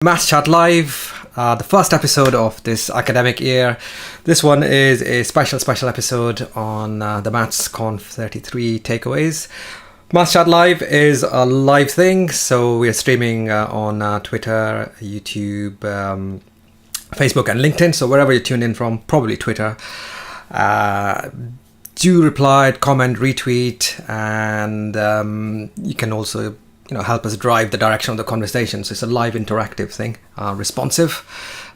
Maths Chat Live, the first episode of this academic year. This one is a special episode on the Maths Conf 33 takeaways. Maths Chat Live is a live thing, so we are streaming on Twitter, YouTube, Facebook and LinkedIn, so wherever you tune in from, probably Twitter. Do reply, comment, retweet, and you can also help us drive the direction of the conversation. So it's a live interactive thing, responsive,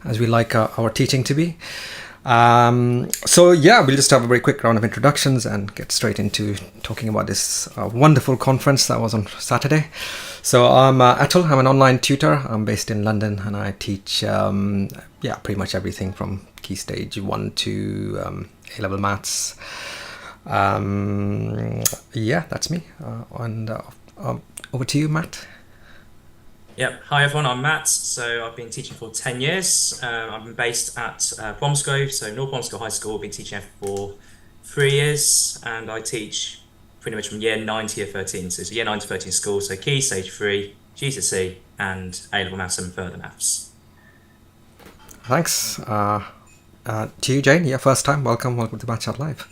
as we like our teaching to be. So yeah, we'll just have a very quick round of introductions and get straight into talking about this wonderful conference that was on Saturday. So I'm Atul, I'm an online tutor. I'm based in London and I teach pretty much everything from Key Stage 1 to A-level maths. That's me. Over to you, Matt. Yep. Hi, everyone. I'm Matt. So I've been teaching for 10 years. I've been based at Bromsgrove, so North Bromsgrove High School. I've been teaching there for 3 years, and I teach pretty much from year 9 to year 13. So it's year 9 to 13 school, so Key, Stage 3, GCSE, and A-level maths and further maths. Thanks. To you, Jane. Yeah, first time. Welcome to Maths Chat Live.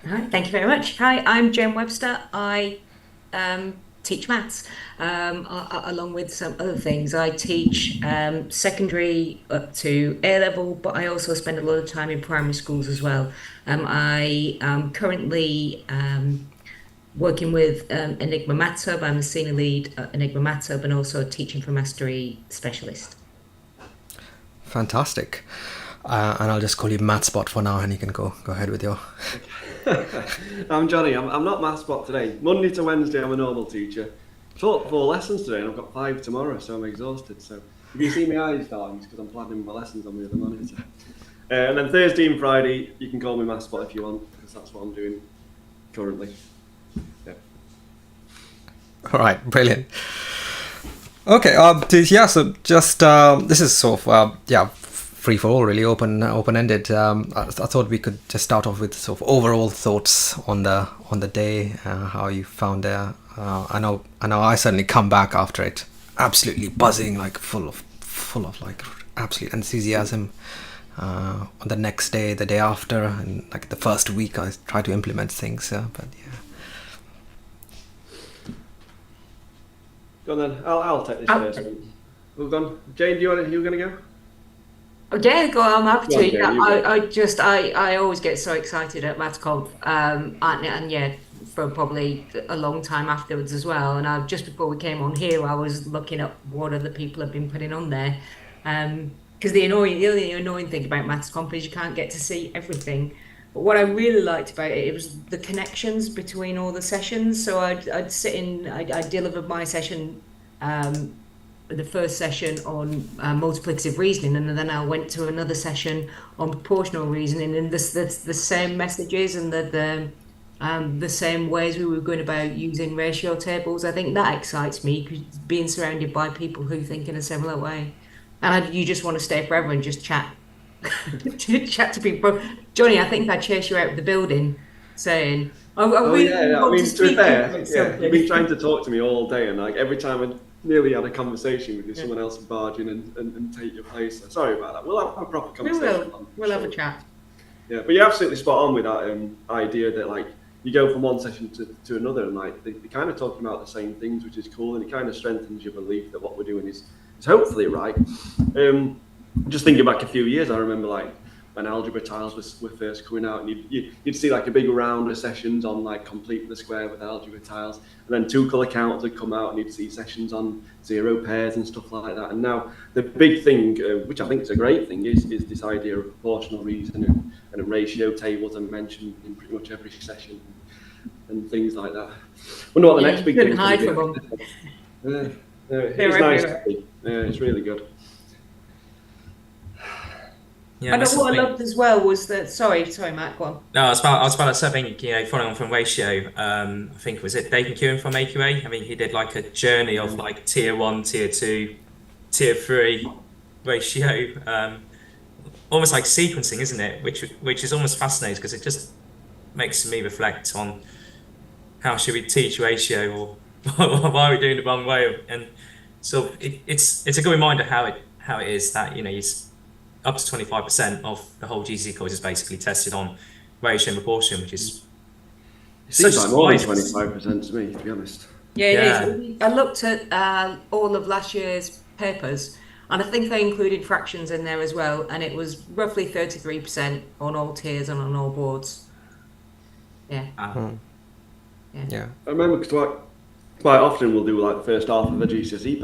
Hi, thank you very much. Hi, I'm Jane Webster. I teach maths along with some other things. I teach secondary up to A-level, but I also spend a lot of time in primary schools as well. I am currently working with Enigma Maths Hub. I'm a senior lead at Enigma Maths Hub and also a Teaching for Mastery specialist. Fantastic. And I'll just call you MathSpot for now, and you can go ahead with your... I'm Johnny. I'm not MathSpot today. Monday to Wednesday, I'm a normal teacher. Taught 4 lessons today, and I've got 5 tomorrow, so I'm exhausted. So if you see my eyes darling, it's because I'm planning my lessons on the other monitor. And then Thursday and Friday, you can call me MathSpot if you want, because that's what I'm doing currently. Yeah. All right, brilliant. Okay, so just this is sort of free for all, really open ended. I thought we could just start off with sort of overall thoughts on the day, how you found it. I know I certainly come back after it absolutely buzzing, like full of like absolute enthusiasm. On the next day, the day after, and like the first week, I try to implement things. But yeah. Go on then. I'll take this first. Well done, Jane. You going to go? Yeah, go on, I'm happy to. Yeah, I always get so excited at MathsConf, and yeah, for probably a long time afterwards as well. And just before we came on here, I was looking up what other people have been putting on there. Because the only annoying thing about MathsConf is you can't get to see everything. But what I really liked about it was the connections between all the sessions. So I'd delivered my session, the first session on multiplicative reasoning, and then I went to another session on proportional reasoning, and the same messages and the same ways we were going about using ratio tables. I think that excites me, because being surrounded by people who think in a similar way, and you just want to stay forever and just chat chat to people. Johnny, I think I chased you out of the building saying, I really want to speak to you. You've been trying to talk to me all day, and like every time I nearly had a conversation with you, someone else would barge in and take your place. So sorry about that. We'll have a proper conversation. We'll have a chat. Yeah, but you're absolutely spot on with that idea that like you go from one session to another, and like they're kind of talking about the same things, which is cool, and it kind of strengthens your belief that what we're doing is hopefully right. Just thinking back a few years, I remember like when algebra tiles were first coming out, and you'd see like a big round of sessions on like complete the square with algebra tiles, and then 2-colour counters would come out, and you'd see sessions on 0 pairs and stuff like that. And now the big thing, which I think is a great thing, is this idea of proportional reasoning and ratio tables are mentioned in pretty much every session and things like that. Wonder what the next big thing hide is. from them. It's nice to see. It's really good. Yeah, and what I loved as well was that. Sorry, Matt, go on. No, I was about to say, I think, following on from ratio, I think was it Dave McEwen from AQA? I mean, he did like a journey of like tier 1, tier 2, tier 3 ratio, almost like sequencing, isn't it? Which is almost fascinating, because it just makes me reflect on how should we teach ratio, or why are we doing it the wrong way, and so it's a good reminder how how it is that up to 25% of the whole GCSE course is basically tested on ratio and proportion, which is It such seems a like more than surprise. 25% to me, to be honest. Yeah, it Yeah. is. I looked at all of last year's papers, and I think they included fractions in there as well, and it was roughly 33% on all tiers and on all boards. Yeah, Uh, yeah. Yeah. I remember 'cause quite often we'll do like the first half of a GCSE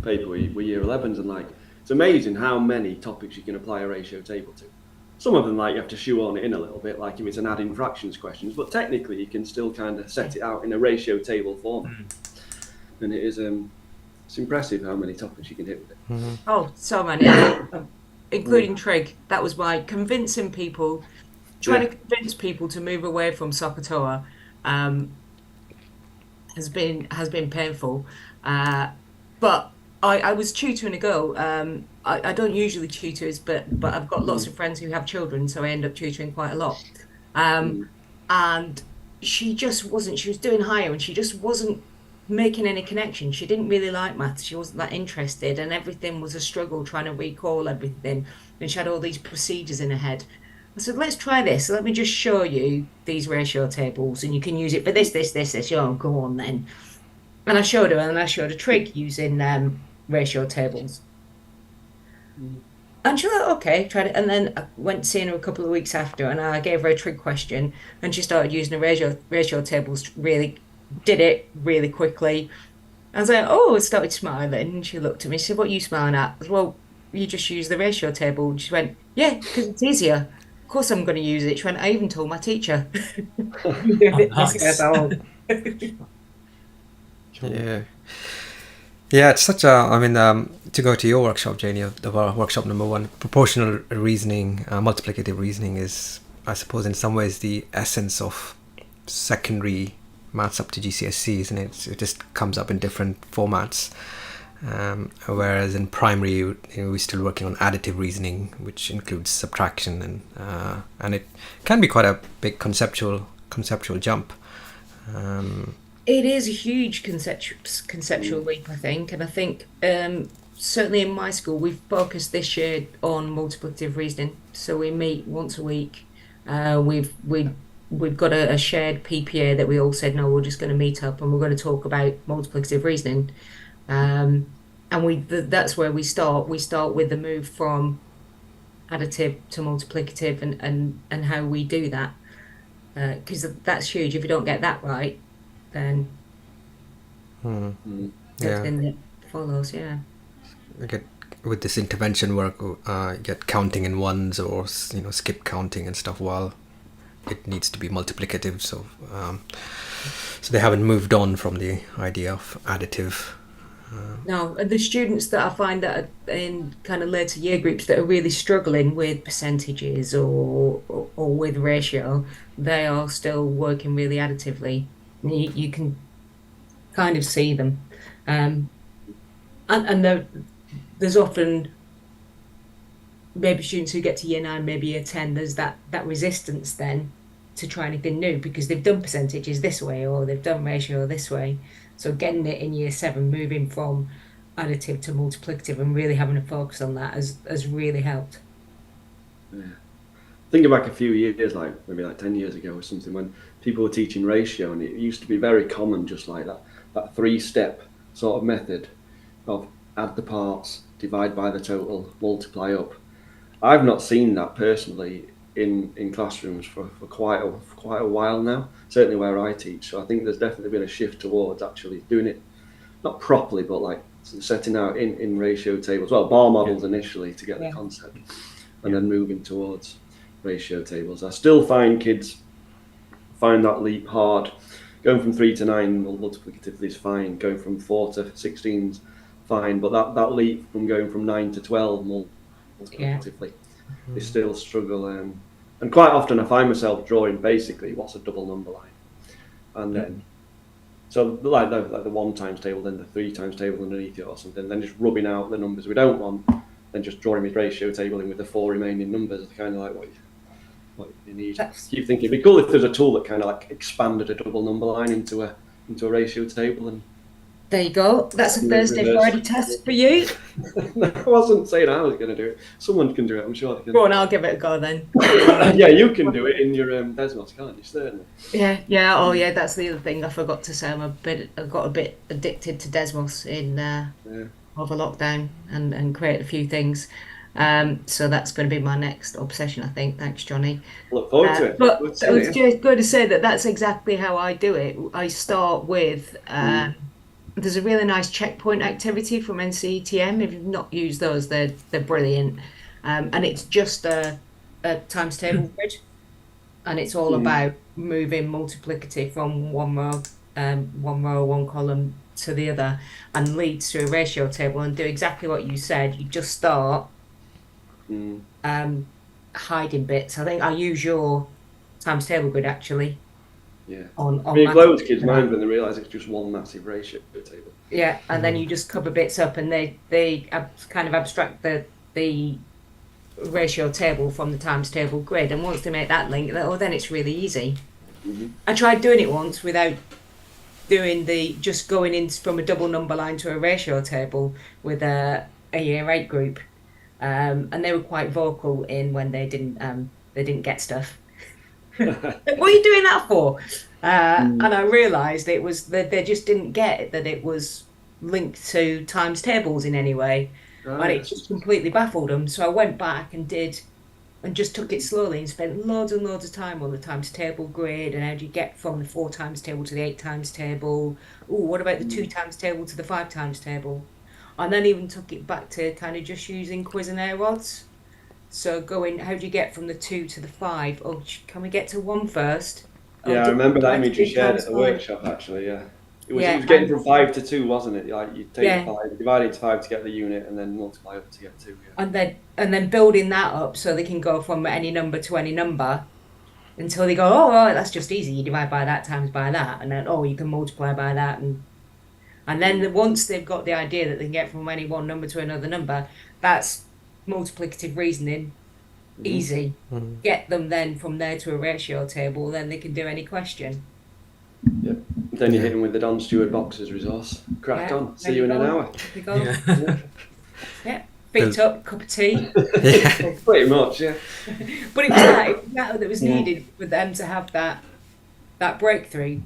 paper with year 11s, and like it's amazing how many topics you can apply a ratio table to. Some of them like you have to shoehorn it in a little bit, like if it's an adding fractions questions, but technically you can still kind of set it out in a ratio table format, and it is it's impressive how many topics you can hit with it. Oh, so many, including trig. That was my convincing people, trying Yeah. to convince people to move away from SOHCAHTOA, has been painful. But I was tutoring a girl. I don't usually tutor, but I've got lots of friends who have children, so I end up tutoring quite a lot. And she just wasn't. She was doing higher, and she just wasn't making any connection. She didn't really like maths. She wasn't that interested, and everything was a struggle trying to recall everything. And she had all these procedures in her head. I said, let's try this. Let me just show you these ratio tables, and you can use it for this, this, this, this. Oh, go on then. And I showed her, and I showed a trig using ratio tables. And she was like, okay, tried it. And then I went seeing her a couple of weeks after, and I gave her a trig question, and she started using the ratio tables. Really did it really quickly. I was like, oh, I started smiling. And she looked at me. She said, what are you smiling at? I said, well, you just use the ratio table. And she went, yeah, because it's easier. Of course I'm going to use it. She went, I even told my teacher. nice. Yeah. Yeah, it's such a. I mean, to go to your workshop, Janie, the workshop number 1, proportional reasoning, multiplicative reasoning is, I suppose, in some ways the essence of secondary maths up to GCSE, isn't it? It just comes up in different formats. Whereas in primary, we're still working on additive reasoning, which includes subtraction, and it can be quite a big conceptual jump. It is a huge conceptual leap, I think, and I think certainly in my school we've focused this year on multiplicative reasoning. So we meet once a week. We've got a shared PPA that we all said no, we're just going to meet up and we're going to talk about multiplicative reasoning. And that's where we start. We start with the move from additive to multiplicative and how we do that, because that's huge. If you don't get that right, then everything that follows, yeah. With this intervention work, get counting in ones or skip counting and stuff while it needs to be multiplicative. So they haven't moved on from the idea of additive. No, and the students that I find that are in kind of later year groups that are really struggling with percentages or with ratio, they are still working really additively. You can kind of see them, and there's often maybe students who get to year 9, maybe year 10. There's that resistance then to try anything new because they've done percentages this way or they've done ratio this way. So getting it in year 7, moving from additive to multiplicative and really having a focus on that has really helped. Yeah. Thinking back a few years, like maybe like 10 years ago or something, when people were teaching ratio, and it used to be very common, just like that 3-step sort of method of add the parts, divide by the total, multiply up. I've not seen that personally in classrooms for quite a while now, certainly where I teach. So I think there's definitely been a shift towards actually doing it, not properly, but like setting out in ratio tables, well, bar models initially to get the concept, and then moving towards ratio tables. I still find kids find that leap hard. Going from 3 to 9 multiplicatively is fine. Going from 4 to 16 is fine, but that leap from going from 9 to 12 multiplicatively is still a struggle. And quite often I find myself drawing basically what's a double number line, and then so like the 1 times table, then the 3 times table underneath it or something, then just rubbing out the numbers we don't want, then just drawing my ratio table in with the 4 remaining numbers. Kind of like what you need. Keep thinking it'd be cool if there's a tool that kind of like expanded a double number line into a ratio table and There you go. That's a Thursday, Friday test for you. I wasn't saying I was going to do it. Someone can do it, I'm sure they can. Go on, I'll give it a go then. Yeah, you can do it in your Desmos, can't you? Certainly. Yeah. Oh, yeah. That's the other thing I forgot to say. I got a bit addicted to Desmos in over lockdown and create a few things. So that's going to be my next obsession, I think. Thanks, Johnny. Look forward to it. But Good I was seeing just going to say that that's exactly how I do it. I start with there's a really nice checkpoint activity from NCETM. If you've not used those, they're brilliant. And it's just a times table grid, and it's all about moving multiplicative from one row, one column to the other, and leads to a ratio table, and do exactly what you said. You just start hiding bits. I think I use your times table grid actually. Yeah. On I mean, it blows kids' mind when they realise it's just one massive ratio table. Yeah, and then you just cover bits up, and they kind of abstract the ratio table from the times table grid, and once they make that link, then it's really easy. I tried doing it once without doing just going in from a double number line to a ratio table with a year 8 group, and they were quite vocal in when they didn't get stuff. What are you doing that for? And I realised it was that they just didn't get that it was linked to times tables in any way, and it just completely baffled them. So I went back and just took it slowly and spent loads and loads of time on the times table grid, and how do you get from the 4 times table to the 8 times table? Oh, what about the 2 times table to the 5 times table? And then even took it back to kind of just using Cuisenaire rods. So how do you get from the 2 to the 5? Oh, can we get to 1 first? Yeah, I remember that image you shared at the workshop, actually, yeah. It was getting from 5 to 2, wasn't it? Like, you take 5, divide it to 5 to get the unit, and then multiply up to get 2, yeah. And then building that up so they can go from any number to any number until they go, oh, right, that's just easy. You divide by that times by that, and then, you can multiply by that. And then once they've got the idea that they can get from any one number to another number, that's multiplicative reasoning. Easy. Get them then from there to a ratio table, then they can do any question. Yep. Then you hit them with the Don Stewart Boxers resource. Crack on. See you in an hour. Yeah. Feet up, cup of tea. Pretty much, yeah. But it was that was needed for them to have that breakthrough.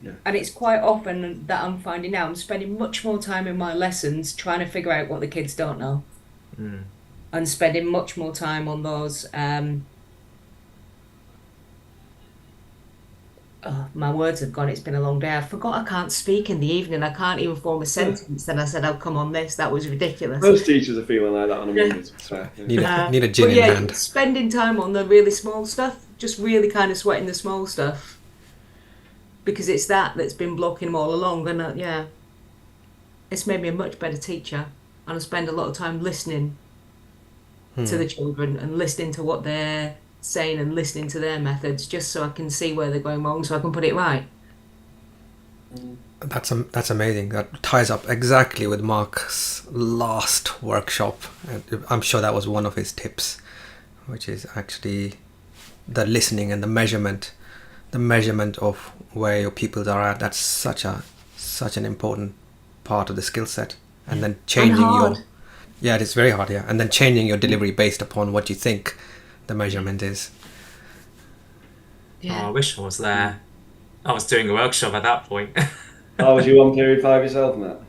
Yeah. And it's quite often that I'm finding now I'm spending much more time in my lessons trying to figure out what the kids don't know. And spending much more time on those. My words have gone. It's been a long day. I forgot I can't speak in the evening. I can't even form a sentence. Then I said, "Oh, come on, this." That was ridiculous. Most teachers are feeling like that on a Monday. So, yeah. Need a gin in hand. Spending time on the really small stuff, just really kind of sweating the small stuff, because it's that's been blocking them all along. And it's made me a much better teacher, and I spend a lot of time listening to the children and listening to what they're saying and listening to their methods, just so I can see where they're going wrong, so I can put it right. That's amazing. That ties up exactly with Mark's last workshop. I'm sure that was one of his tips, which is actually the listening and the measurement of where your pupils are at. That's such an important part of the skill set. And then changing it is very hard, and then changing your delivery based upon what you think the measurement is. I wish I was there. I was doing a workshop at that point. Was you on period 5 yourself, Matt?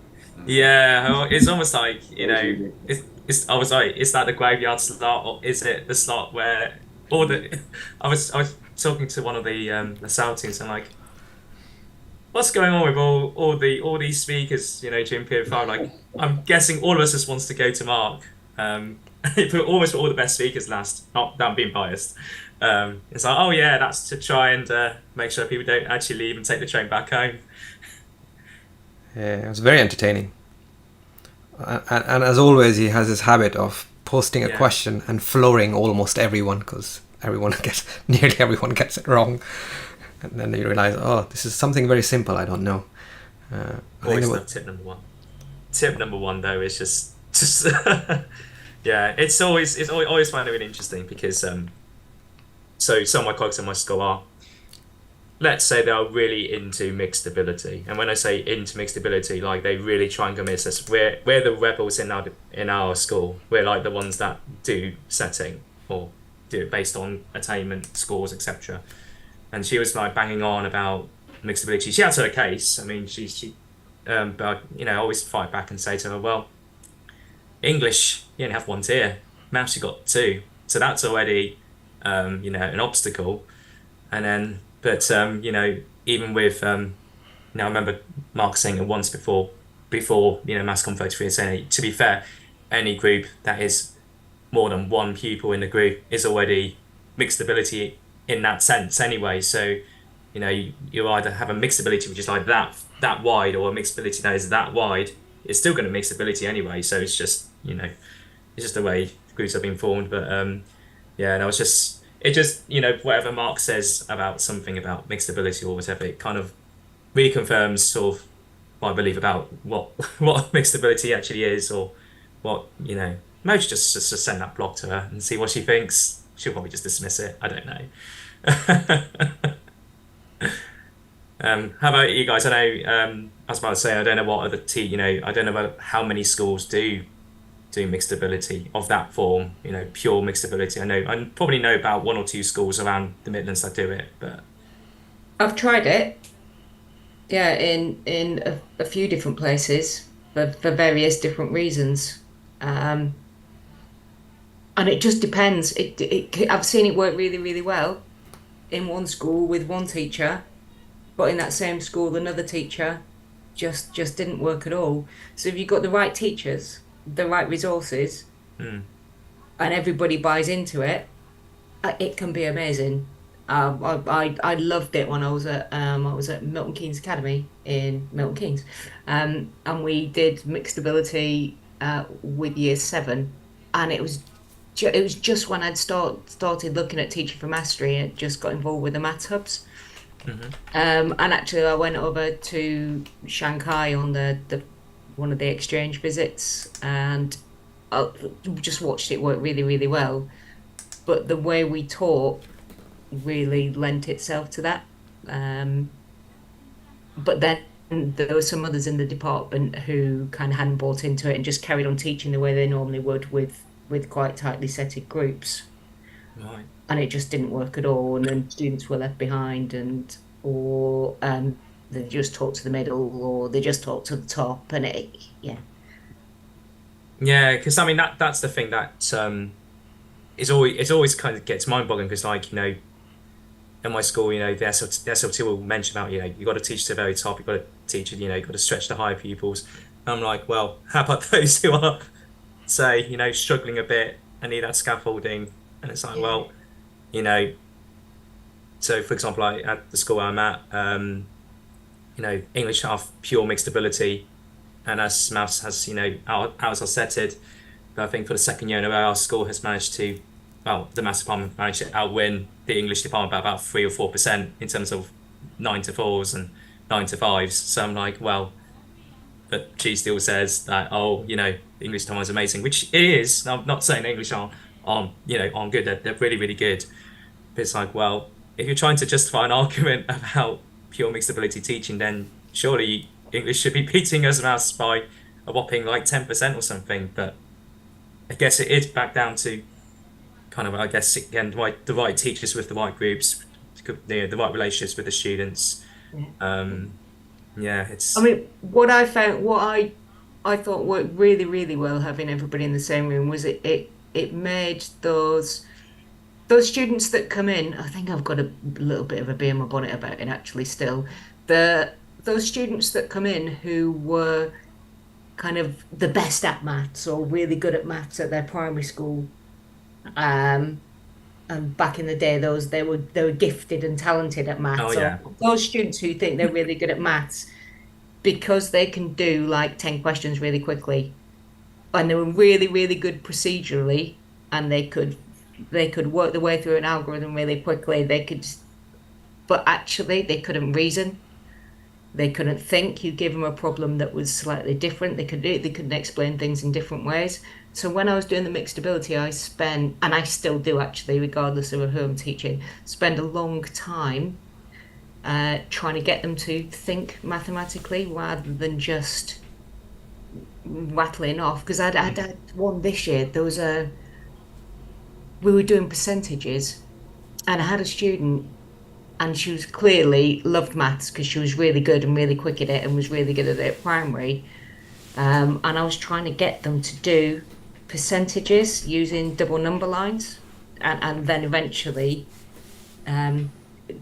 Yeah, it's almost like, I was like, is that the graveyard slot, or is it the slot where I was talking to one of the Celtics, and like, what's going on with all these speakers, during period 5? Like, I'm guessing all of us just wants to go to Mark. Almost all the best speakers last. Not that I'm being biased. It's like, that's to try and make sure people don't actually leave and take the train back home. Yeah, it was very entertaining. And as always, he has this habit of posting a question and flooring almost everyone, because nearly everyone gets it wrong. And then you realize, this is something very simple, I don't know. Tip number one. Tip number one, though, is just it's always find it really interesting, because so some of my colleagues in my school are let's say they are really into mixed ability, and when I say into mixed ability, like they really try and convince us we're the rebels in our school. We're like the ones that do setting or do it based on attainment scores, etc. And she was like banging on about mixed ability. She had her case. I mean, but you know, I always fight back and say to her, well, English you only have one tier, maths you got two, so that's already you know, an obstacle. And then, but you know, even with you know, I remember Mark saying it once before you know, Mass Comm 33, saying, to be fair, any group that is more than one pupil in the group is already mixed ability in that sense anyway. So, you know, you either have a mixed ability which is like that wide, or a mixed ability that is that wide. It's still going to mix ability anyway. So it's just, you know, it's just the way groups have been formed. But yeah, and I was just it just, you know, whatever Mark says about something about mixed ability or whatever, it kind of reconfirms sort of what I believe about what what mixed ability actually is, or what, you know. Maybe just send that blog to her and see what she thinks. She'll probably just dismiss it. I don't know. How about you guys? I know I was about to say I don't know what other you know, I don't know about how many schools do mixed ability of that form. You know, pure mixed ability. I probably know about one or two schools around the Midlands that do it, but I've tried it, yeah, in a few different places for various different reasons. Um, and it just depends. I've seen it work really, really well in one school with one teacher, but in that same school, another teacher just didn't work at all. So if you've got the right teachers, the right resources, mm, and everybody buys into it, it can be amazing. I loved it when I was at Milton Keynes Academy in Milton Keynes, and we did mixed ability with year seven, and it was just when started looking at teaching for mastery and just got involved with the maths hubs. mhm. And actually, I went over to Shanghai on the one of the exchange visits, and I just watched it work really, really well. But the way we taught really lent itself to that. Um, but then there were some others in the department who kind of hadn't bought into it and just carried on teaching the way they normally would with quite tightly setted groups, Right. and it just didn't work at all. And then students were left behind, and or they just taught to the middle, or they just taught to the top, and yeah. Yeah, because I mean that's the thing that is always kind of gets mind-boggling, because like, you know, in my school, you know, the SLT will mention about, you know, you got to teach to the very top, you've got to teach it, you know, you've got to stretch the higher pupils. And I'm like, well, how about those who are, say, you know, struggling a bit and need that scaffolding? And it's like, Yeah. well, you know, so for example, at the school I'm at, you know, English have pure mixed ability, and as maths has, you know, ours are setted. But I think for the second year in a row, our school has managed to, well, the maths department managed to outwin the English department by about 3 or 4% in terms of 9 to 4s and 9 to 5s. So I'm like, well, but she still says that, oh, you know, the English department is amazing, which it is. I'm not saying English aren't, you know, aren't good. They're really, really good. But it's like, well, if you're trying to justify an argument about pure mixed ability teaching, then surely English should be beating us maths by a whopping like 10% or something. But I guess it is back down to kind of, I guess, again, the right teachers with the right groups, the right relationships with the students. Yeah. Um, yeah, I it's mean, what I thought worked really, really well having everybody in the same room was it made those students that come in. I think I've got a little bit of a bee in my bonnet about it actually still. The those students that come in who were kind of the best at maths or really good at maths at their primary school. Um, and back in the day, those they were gifted and talented at oh maths. Or yeah, those students who think they're really good at maths because they can do like 10 questions really quickly, and they were really, really good procedurally, and they could work their way through an algorithm really quickly. But actually, they couldn't reason. They couldn't think. You give them a problem that was slightly different. They couldn't explain things in different ways. So when I was doing the mixed ability, I spent, and I still do actually, regardless of who I'm teaching, spend a long time trying to get them to think mathematically rather than just rattling off. Because I'd had one this year. We were doing percentages, and I had a student, and she was clearly loved maths because she was really good and really quick at it and was really good at it at primary. And I was trying to get them to do percentages using double number lines, and then eventually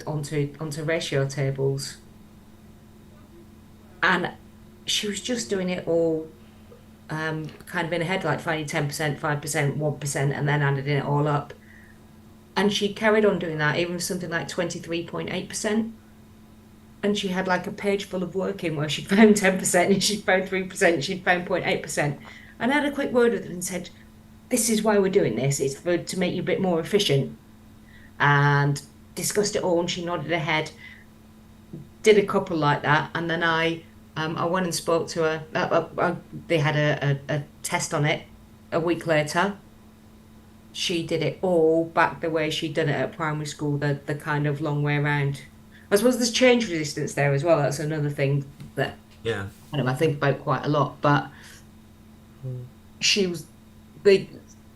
onto ratio tables. And she was just doing it all kind of in her head, like finding 10%, 5%, 1%, and then adding it all up. And she carried on doing that, even with something like 23.8%. And she had like a page full of work in where she'd found 10% and she'd found 3% and she'd found 0.8%. And I had a quick word with her and said, this is why we're doing this. It's to make you a bit more efficient. And discussed it all, and she nodded her head. Did a couple like that, and then I went and spoke to her. They had a test on it a week later. She did it all back the way she'd done it at primary school, the kind of long way around. I suppose there's change resistance there as well. That's another thing that I think about quite a lot. But she was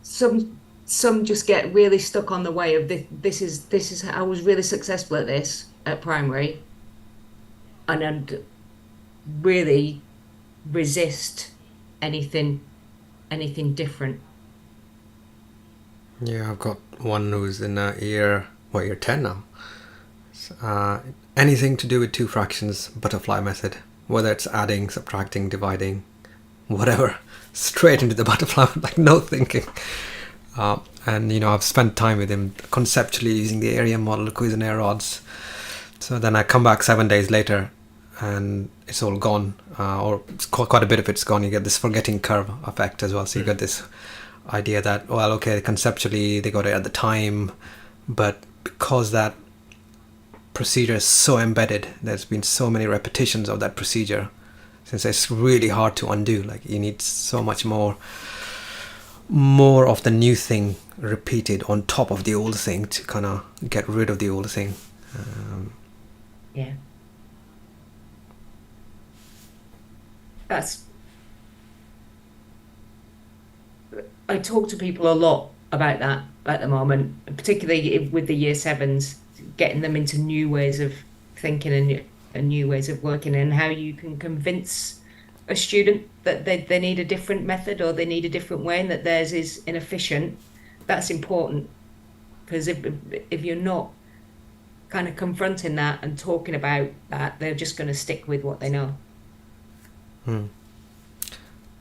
some just get really stuck on the way of this is I was really successful at this at primary, and really resist anything different. Yeah, I've got one who's in year 10 now. Anything to do with two fractions, butterfly method, whether it's adding, subtracting, dividing, whatever, straight into the butterfly, like no thinking. And I've spent time with him conceptually using the area model, Cuisenaire odds. So then I come back 7 days later and it's all gone, or it's quite a bit of it's gone. You get this forgetting curve effect as well. So you get this idea that, well, okay, conceptually they got it at the time, but because that procedure is so embedded, there's been so many repetitions of that procedure, since it's really hard to undo. Like you need so much more of the new thing repeated on top of the old thing to kind of get rid of the old thing. Yeah. I talk to people a lot about that at the moment, particularly with the year sevens, getting them into new ways of thinking and new ways of working, and how you can convince a student that they need a different method or they need a different way and that theirs is inefficient. That's important, because if you're not kind of confronting that and talking about that, they're just going to stick with what they know. I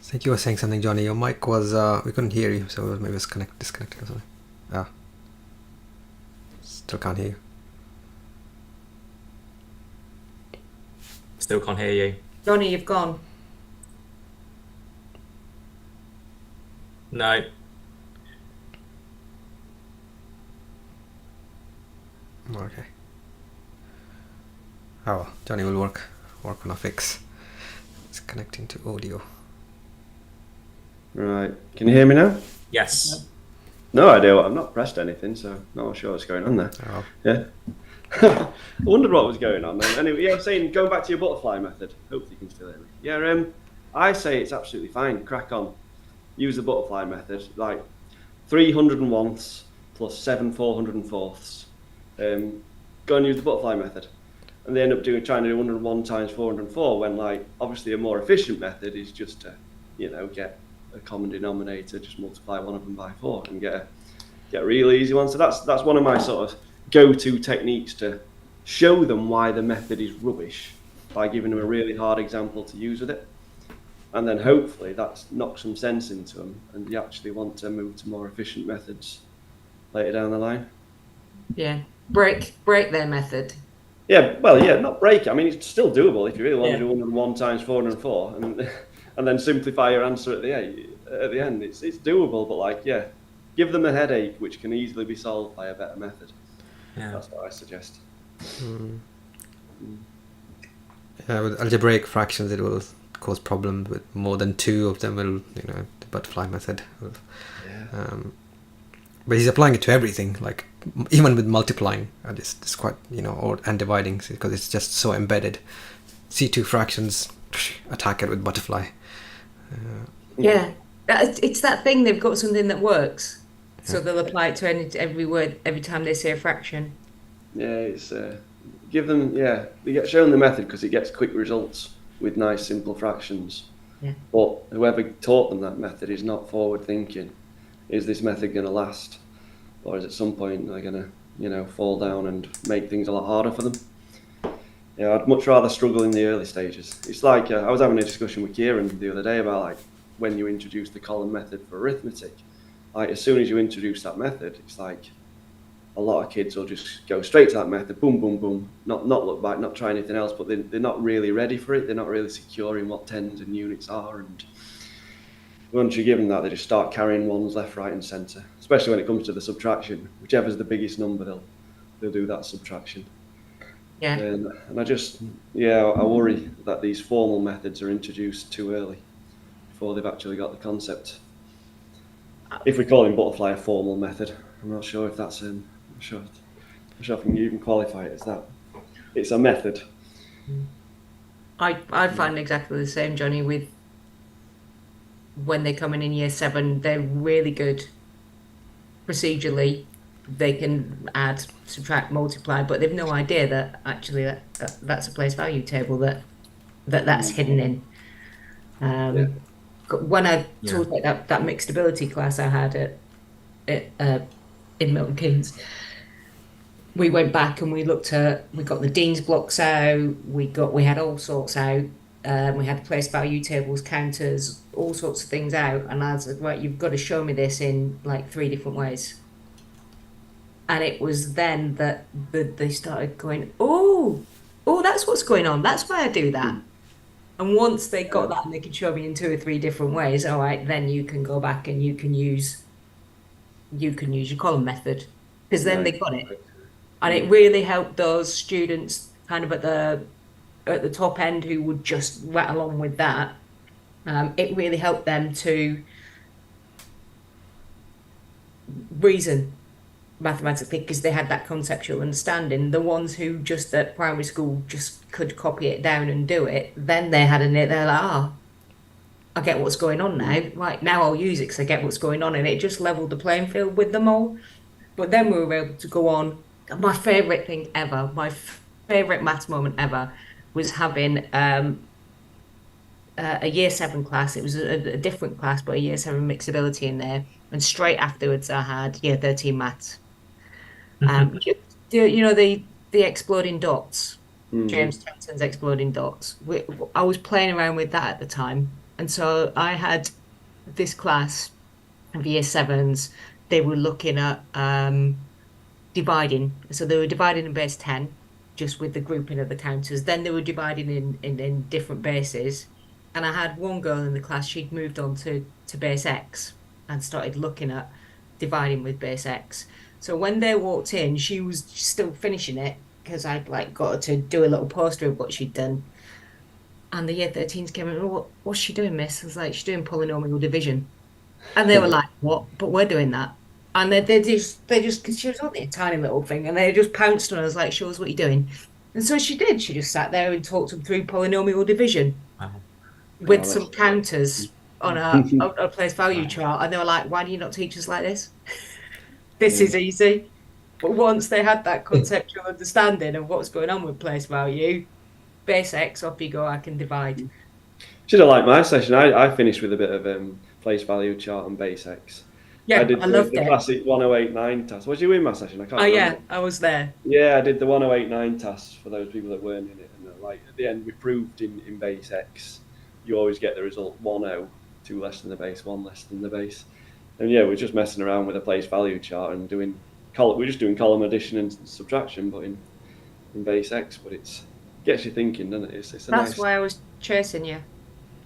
think you were saying something, Johnny. Your mic was we couldn't hear you, so maybe it's disconnected or something. Still can't hear you. Still can't hear you. Johnny, you've gone. No. Okay. Oh, well, Johnny will work on a fix. It's connecting to audio. Right. Can you hear me now? Yes. No idea. I've not pressed anything, so not sure what's going on there. Oh. Yeah. I wondered what was going on then. Anyway, yeah, I'm saying, going back to your butterfly method. Hopefully you can still hear me. Yeah, I say it's absolutely fine. Crack on. Use the butterfly method. Like 301ths plus 7 404ths. Go and use the butterfly method. And they end up trying to do 101 times 404, when, like, obviously a more efficient method is just to, get a common denominator, just multiply one of them by 4 and get a really easy one. So that's one of my sort of go-to techniques to show them why the method is rubbish, by giving them a really hard example to use with it. And then hopefully that knocks some sense into them and you actually want to move to more efficient methods later down the line. Yeah. Break their method. Yeah, well, yeah, not break it. I mean, it's still doable if you really want to do 101 times 404 and then simplify your answer at the end. It's doable, but, like, yeah, give them a headache which can easily be solved by a better method. Yeah. That's what I suggest. Yeah, with algebraic fractions, it will cause problems with more than two of them. The butterfly method. but he's applying it to everything, like even with multiplying, and it's quite, and dividing, because it's just so embedded. C2 fractions, attack it with butterfly. Yeah, it's that thing. They've got something that works, so they'll apply it to every word every time they say a fraction. Yeah, it's give them, they get shown the method because it gets quick results with nice simple fractions. Yeah. But whoever taught them that method is not forward thinking. Is this method going to last, or is at some point they're going to fall down and make things a lot harder for them? Yeah, I'd much rather struggle in the early stages. It's like I was having a discussion with Kieran the other day about like when you introduce the column method for arithmetic. Like as soon as you introduce that method, it's like a lot of kids will just go straight to that method, boom, boom, boom, not look back, not try anything else, but they're not really ready for it. They're not really secure in what tens and units are. And once you give them that, they just start carrying ones left, right and centre, especially when it comes to the subtraction. Whichever's the biggest number, they'll do that subtraction. Yeah. And I worry that these formal methods are introduced too early before they've actually got the concept. If we call in butterfly a formal method, I'm not sure if that's I'm not sure if I can even qualify it as that. It's a method. I find exactly the same, Johnny, with when they come in year 7, they're really good procedurally. They can add, subtract, multiply, but they've no idea that actually that's a place value table that's hidden in. When I taught like that mixed ability class I had in Milton Keynes, we went back and we got the Dean's blocks out, we had all sorts out, we had place value tables, counters, all sorts of things out, and I said, right, you've got to show me this in like 3 different ways. And it was then that they started going, oh, that's what's going on. That's why I do that. And once they got that and they could show me in 2 or 3 different ways, all right, then you can go back and you can use your column method, because then they got it. And it really helped those students kind of at the top end who would just rat along with that. It really helped them to reason mathematically, because they had that conceptual understanding. The ones who just at primary school just could copy it down and do it, then they had they're like, I get what's going on now. Right, now I'll use it because I get what's going on, and it just leveled the playing field with them all. But then we were able to go on. My favourite thing ever, my favourite maths moment ever, was having a year 7 class. It was a different class, but a year 7 mixed ability in there. And straight afterwards, I had year 13 maths. The exploding dots, James Thompson's exploding dots. I was playing around with that at the time, and so I had this class of year 7s. They were looking at dividing, so they were dividing in base 10, just with the grouping of the counters. Then they were dividing in different bases, and I had one girl in the class. She'd moved on to base X and started looking at dividing with base X. So when they walked in, she was still finishing it because I'd like got her to do a little poster of what she'd done. And the year 13s came in, what's she doing, miss? I was like, she's doing polynomial division. And they were like, what? But we're doing that. And they just, because she was only a tiny little thing, and they just pounced on us like, show us what you're doing. And so she did. She just sat there and talked them through polynomial division with some counters on a place value chart. And they were like, why do you not teach us like this? This is easy. But once they had that conceptual understanding of what's going on with place value, base X, off you go, I can divide. Should have liked my session. I finished with a bit of place value chart and base X. Yeah, I did loved the it. classic 1089 task. Was you in my session? I can't remember. Yeah, I was there. Yeah, I did the 1089 tasks for those people that weren't in it. And like at the end, we proved in base X, you always get the result 10, 2 less than the base, 1 less than the base. And yeah, we're just messing around with a place value chart and we're just doing column addition and subtraction, but in base X. But it gets you thinking, doesn't it? That's why I was chasing you.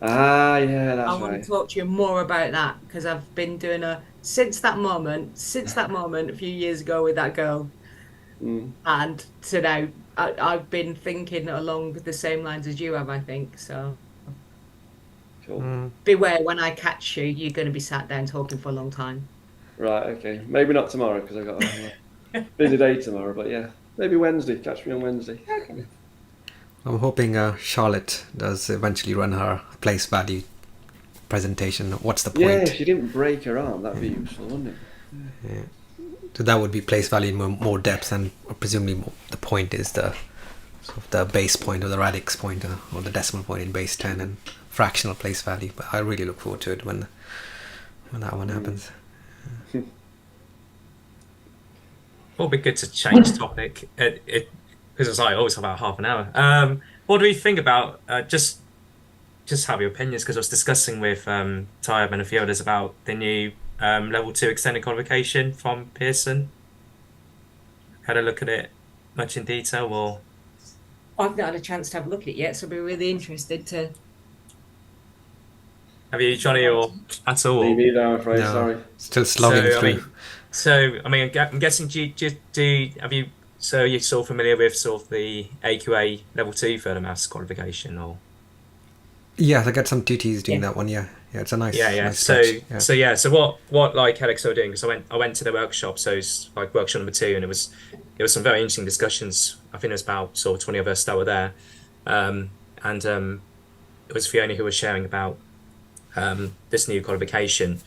Ah, yeah, that's right. I want to talk to you more about that, because I've been doing since that moment a few years ago with that girl, and to now I've been thinking along the same lines as you have, I think. So Cool. beware, when I catch you, you're going to be sat down talking for a long time. Right, okay. Maybe not tomorrow because I've got a busy day tomorrow, but yeah, maybe Wednesday. Catch me on Wednesday. Okay. I'm hoping Charlotte does eventually run her place value presentation. What's the Yeah, point? if she didn't break her arm, that'd be useful, wouldn't it? So that would be place value in more depth, and presumably the point is the sort of the base point or the radix point or the decimal point in base 10 and fractional place value. But I really look forward to it when that one happens. It'll be good to change topic. Because it's like always about half an hour. What do we think about just have your opinions? Because I was discussing with Tyab and a few others about the new level 2 extended qualification from Pearson. Had a look at it much in detail, or I've not had a chance to have a look at it yet, so I'll be really interested to. have you, Johnny, or at all? Me neither, I'm afraid. No, Sorry. still slogging So, through. I'm guessing have you? So you're sort of familiar with sort of the AQA level 2 further maths qualification, or? Yes, I got some tuties doing Yeah. that one. Yeah, it's a nice, Yeah. nice So stretch. Yeah. so what like Alex were doing, because I went to the workshop, so it's like workshop number 2, and it was some very interesting discussions. I think there's about sort of 20 of us that were there, and it was Fiona who was sharing about this new qualification,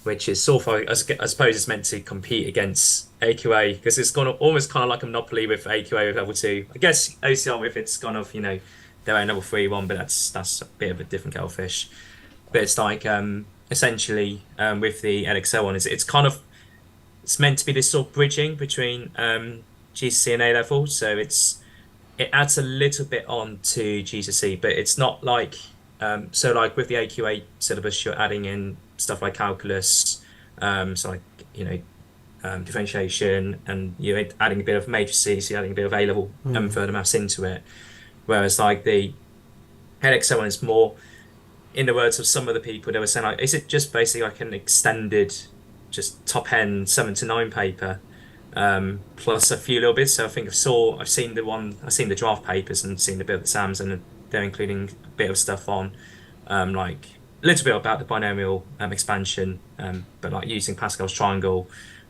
which is sort of, I suppose it's meant to compete against AQA, because it's gone almost kind of like a monopoly with AQA with level 2. I guess OCR with it's kind of, their own level 3 one, but that's a bit of a different kettle of fish. But it's like essentially with the LXL one, it's meant to be this sort of bridging between GCSE and A level. So it adds a little bit on to GCSE, but it's not like so like with the AQA syllabus, you're adding in stuff like calculus, so like differentiation, and you're adding a bit of matrices, you're adding a bit of A level further maths into it. Whereas like the LXL one is more, in the words of some of the people, they were saying like, is it just basically like an extended, just top end 7 to 9 paper, plus a few little bits. So I think I've seen the draft papers and seen a bit of the SAMs, and they're including a bit of stuff on, like a little bit about the binomial expansion, but like using Pascal's triangle.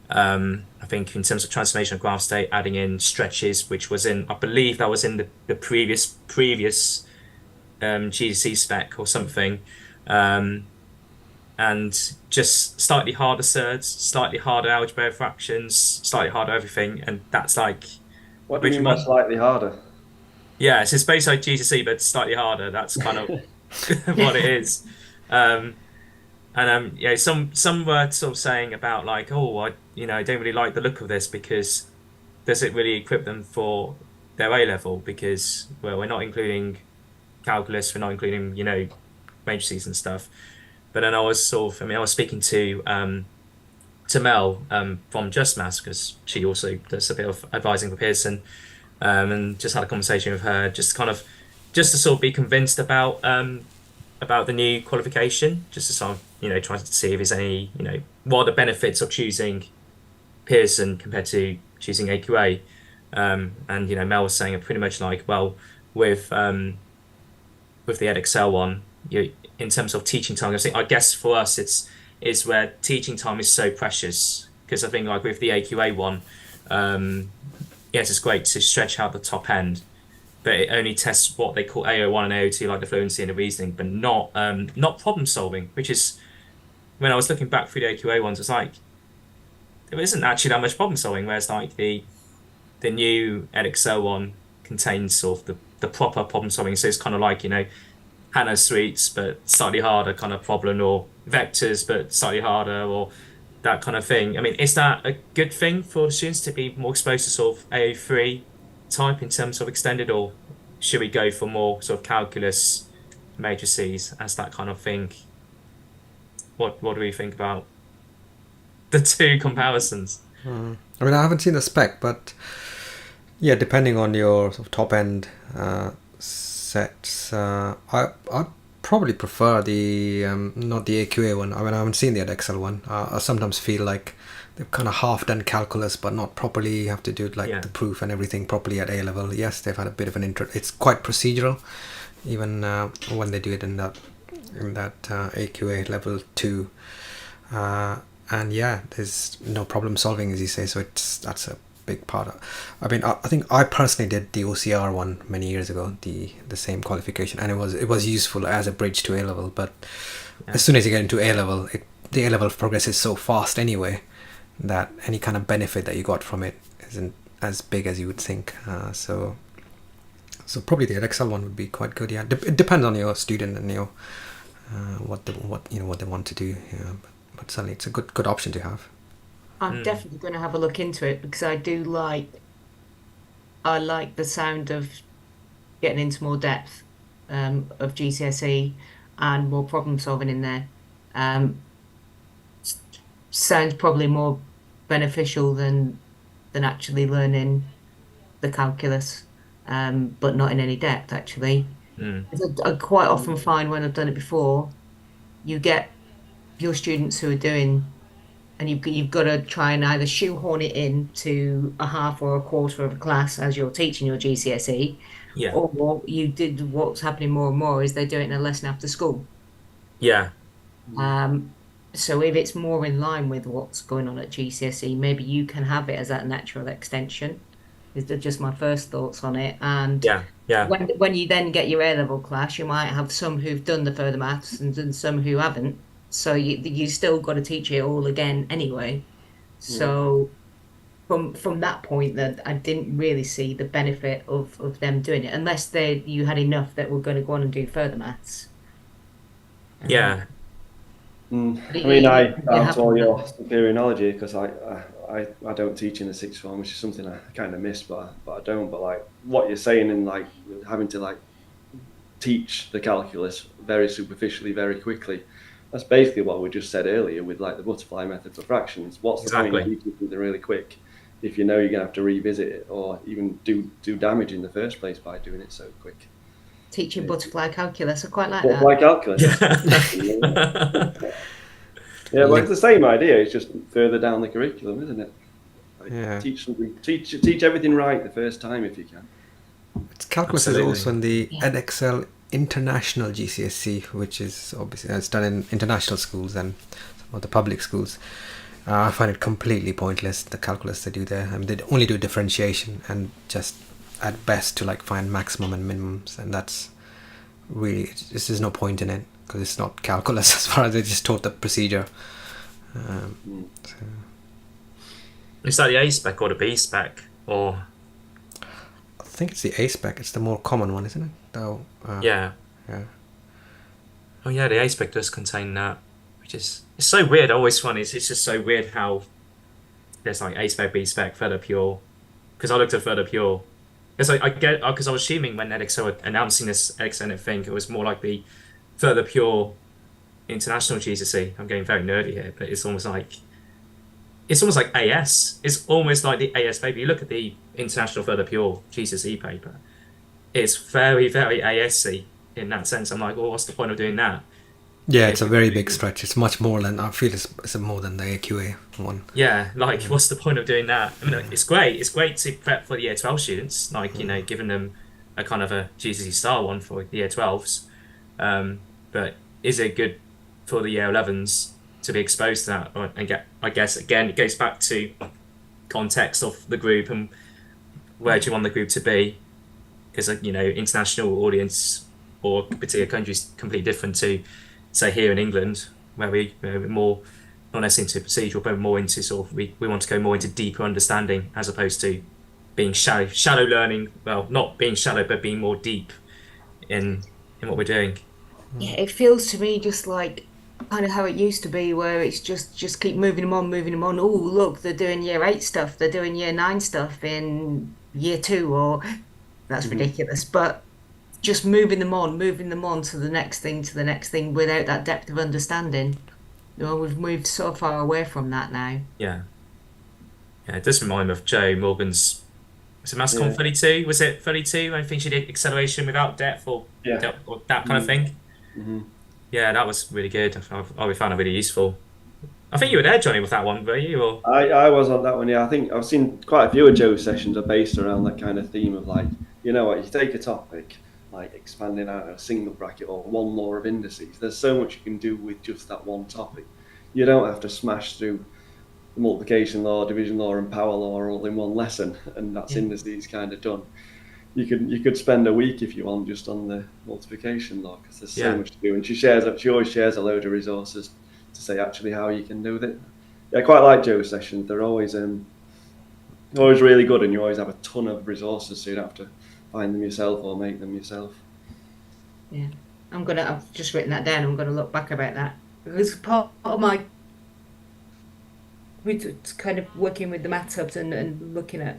I think in terms of transformation of graph state, adding in stretches, which was I believe that was in the previous GCSE spec or something, and just slightly harder surds, slightly harder algebraic fractions, slightly harder everything, and that's like What do you mean by slightly harder? yeah, so it's basically like GCSE but slightly harder. That's kind of what it is. And some were sort of saying about like, oh, I don't really like the look of this, because does it really equip them for their A level? Because, well, we're not including calculus, we're not including matrices and stuff. But then I was speaking to Mel from Just Maths, because she also does a bit of advising for Pearson, and just had a conversation with her, just to sort of be convinced about the new qualification, just to sort of try to see if there's any what are the benefits of choosing Pearson compared to choosing AQA. And Mel was saying pretty much like, well, with the EdXL one, in terms of teaching time, I guess for us it's where teaching time is so precious, because I think like with the AQA one, yes, it's great to stretch out the top end, but it only tests what they call AO1 and AO2, like the fluency and the reasoning, but not problem solving, which is, when I was looking back through the AQA ones, it's like there isn't actually that much problem solving, whereas like the new EdXL one contains sort of the proper problem solving. So it's kind of like Hannah Sweets but slightly harder kind of problem, or vectors but slightly harder, or that kind of thing. I mean, is that a good thing for the students to be more exposed to sort of AO3 type in terms of extended, or should we go for more sort of calculus matrices as that kind of thing? What do we think about the two comparisons? I mean, I haven't seen the spec, but yeah, depending on your sort of top end sets, I'd probably prefer the not the AQA one. I mean, I haven't seen the EdXL one. I sometimes feel like they've kind of half done calculus, but not properly. You have to do the proof and everything properly at A level. Yes, they've had a bit of an intro. It's quite procedural, even when they do it in that AQA level 2. and yeah, there's no problem solving, as you say. So that's a big part of. I mean, I think I personally did the OCR one many years ago, the same qualification, and it was useful as a bridge to A level. But as soon as you get into A level, the A level progresses so fast anyway that any kind of benefit that you got from it isn't as big as you would think. So probably the Excel one would be quite good. Yeah, it depends on your student and your what they want to do. Yeah, but certainly it's a good option to have. I'm definitely going to have a look into it because I like the sound of getting into more depth of GCSE and more problem solving in there. Sounds probably more beneficial than actually learning the calculus, but not in any depth actually. I quite often find when I've done it before, you get your students who are doing, and you've got to try and either shoehorn it in to a half or a quarter of a class as you're teaching your GCSE, Yeah. or what's happening more and more is they do it in a lesson after school. Yeah. So if it's more in line with what's going on at GCSE, maybe you can have it as that natural extension. Is just my first thoughts on it. And Yeah. when you then get your A-level class, you might have some who've done the further maths and some who haven't. So you still got to teach it all again anyway. So from that point, that I didn't really see the benefit of them doing it unless you had enough that were going to go on and do further maths. Yeah. I mean, I have all your superior knowledge here because I don't teach in the sixth form, which is something I kind of miss, but I don't. But like what you're saying and like having to like teach the calculus very superficially, very quickly. That's basically what we just said earlier with like the butterfly method for fractions. What's the point of teaching something really quick if you know you're gonna have to revisit it or even do damage in the first place by doing it so quick? Teaching butterfly calculus, I quite like butterfly that. calculus. Yeah, well, it's the same idea. It's just further down the curriculum, isn't it? Like, Yeah. Teach everything right the first time if you can. Calculus Absolutely. is also in the Edexcel International GCSE, which is obviously it's done in international schools and some of the public schools. I find it completely pointless, the calculus they do there. I mean, they only do differentiation and just at best to like find maximum and minimums, and that's really there's no point in it because it's not calculus as far as they just taught the procedure. So. Is that the A spec or the B spec? Or I think it's the A spec. It's the more common one, isn't it? Though. yeah. Yeah. Oh yeah, the A spec does contain that, which is it's so weird. I always find it's just so weird how there's like A spec, B spec, further pure. Because I looked at further pure. Because because I was assuming when Edexcel were announcing this excellent thing, it was more like the further pure international GCSE. I'm getting very nerdy here, but it's almost like AS. It's almost like the AS paper. You look at the international further pure GCSE paper. It's very, very ASC in that sense. I'm like, well, what's the point of doing that? Yeah, it's a very big stretch. It's much more than I feel. It's more than the AQA one. Yeah, like what's the point of doing that? I mean, it's great. It's great to prep for the year 12 students, like giving them a kind of a GCSE style one for the year 12s. But is it good for the year 11s to be exposed to that? And I guess again, it goes back to context of the group and where do you want the group to be? Because international audience or particular countries completely different to, say, here in England, where we're more not necessarily into procedural, but more into sort of we want to go more into deeper understanding as opposed to being shallow learning. Well, not being shallow, but being more deep in what we're doing. Yeah, it feels to me just like kind of how it used to be, where it's just keep moving them on. Oh, look, they're doing year 8 stuff, they're doing year 9 stuff in year 2, or that's ridiculous. But just moving them on to the next thing without that depth of understanding. We've moved so far away from that now. Yeah, it does remind me of Joe Morgan's. Was it MassCon 32? Was it 32? I think she did acceleration without depth or that kind of thing. Mm-hmm. Yeah, that was really good. I found it really useful. I think you were there, Johnny, with that one, were you? Or I was on that one. Yeah, I think I've seen quite a few of Joe's sessions are based around that kind of theme of like, you take a topic like expanding out a single bracket or one law of indices. There's so much you can do with just that one topic. you don't have to smash through multiplication law, division law, and power law all in one lesson, and that's indices kind of done. You could spend a week if you want just on the multiplication law, because there's so much to do. And she always shares a load of resources to say actually how you can do it. Yeah, I quite like Joe's sessions. They're always really good, and you always have a ton of resources, so you don't have to find them yourself or make them yourself. Yeah, I've just written that down. I'm gonna look back about that, because part of my with kind of working with the maths hubs and looking at